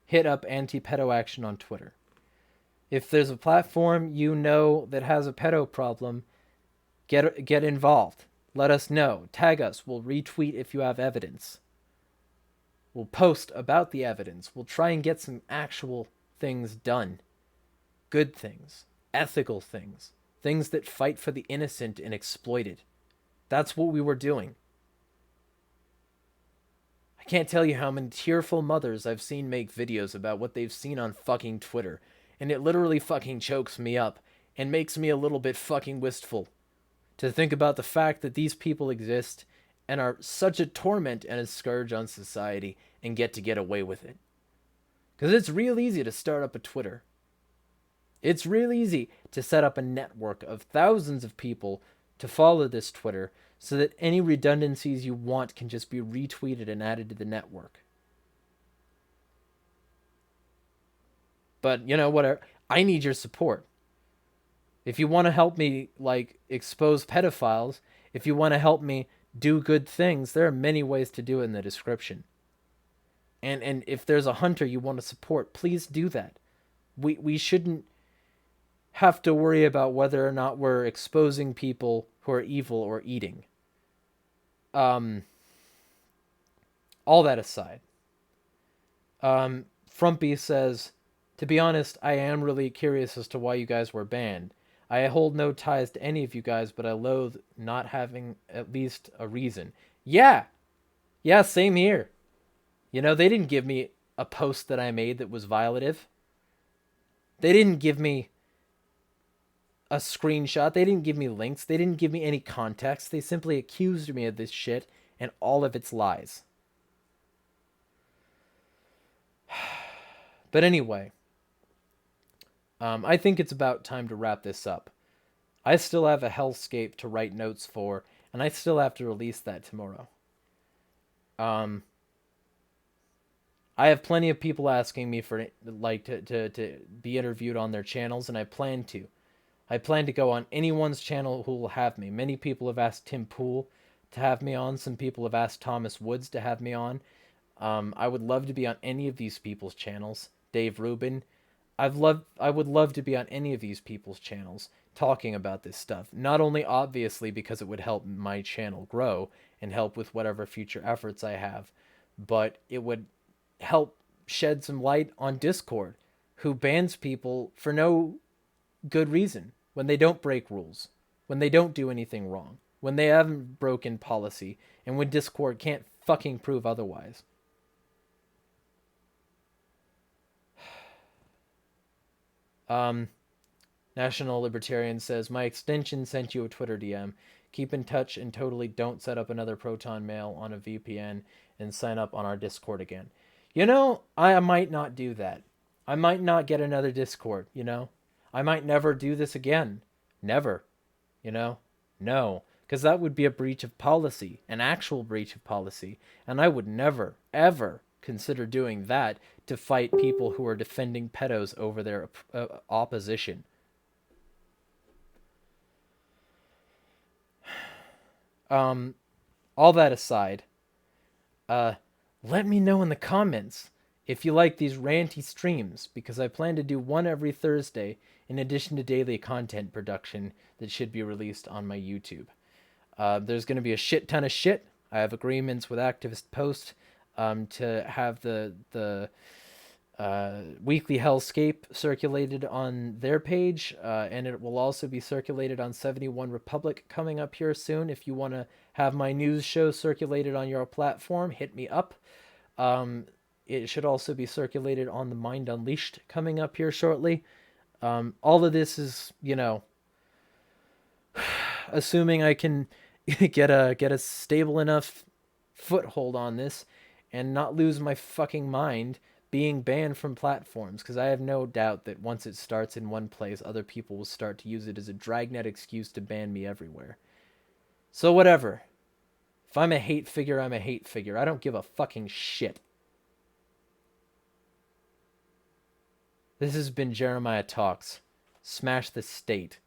hit up Anti-Pedo Action on Twitter. If there's a platform you know that has a pedo problem, Get involved. Let us know. Tag us. We'll retweet if you have evidence. We'll post about the evidence. We'll try and get some actual things done. Good things. Ethical things. Things that fight for the innocent and exploited. That's what we were doing. I can't tell you how many tearful mothers I've seen make videos about what they've seen on fucking Twitter, and it literally fucking chokes me up and makes me a little bit fucking wistful to think about the fact that these people exist and are such a torment and a scourge on society and get away with it. Because it's real easy to start up a Twitter. It's real easy to set up a network of thousands of people to follow this Twitter so that any redundancies you want can just be retweeted and added to the network. But, you know, whatever. I need your support. If you want to help me, like, expose pedophiles, if you want to help me do good things, there are many ways to do it in the description. And if there's a hunter you want to support, please do that. We shouldn't have to worry about whether or not we're exposing people who are evil or eating. All that aside, Frumpy says, to be honest, I am really curious as to why you guys were banned. I hold no ties to any of you guys, but I loathe not having at least a reason. Yeah, same here. You know, they didn't give me a post that I made that was violative. They didn't give me a screenshot. They didn't give me links. They didn't give me any context. They simply accused me of this shit and all of its lies. But anyway, I think it's about time to wrap this up. I still have a hellscape to write notes for, and I still have to release that tomorrow. I have plenty of people asking me for like to be interviewed on their channels, and I plan to. I plan to go on anyone's channel who will have me. Many people have asked Tim Pool to have me on. Some people have asked Thomas Woods to have me on. I would love to be on any of these people's channels. Dave Rubin. I would love to be on any of these people's channels talking about this stuff. Not only obviously because it would help my channel grow and help with whatever future efforts I have, but it would help shed some light on Discord, who bans people for no good reason when they don't break rules, when they don't do anything wrong, when they haven't broken policy, and when Discord can't fucking prove otherwise. National Libertarian says, my extension sent you a Twitter DM. Keep in touch and totally don't set up another Proton Mail on a VPN and sign up on our Discord again. You know, I might not do that. I might not get another Discord, you know? I might never do this again. Never. You know? No. Because that would be a breach of policy. An actual breach of policy. And I would never, ever consider doing that to fight people who are defending pedos over their opposition. All that aside, let me know in the comments if you like these ranty streams, because I plan to do one every Thursday in addition to daily content production that should be released on my YouTube. There's going to be a shit ton of shit. I have agreements with Activist Post to have the weekly Hellscape circulated on their page, and it will also be circulated on 71 Republic coming up here soon. If you want to have my news show circulated on your platform, hit me up. It should also be circulated on the Mind Unleashed coming up here shortly. All of this is, you know, assuming I can get a stable enough foothold on this and not lose my fucking mind being banned from platforms, because I have no doubt that once it starts in one place, other people will start to use it as a dragnet excuse to ban me everywhere. So whatever. If I'm a hate figure, I'm a hate figure. I don't give a fucking shit. This has been Jeremiah Talks. Smash the state.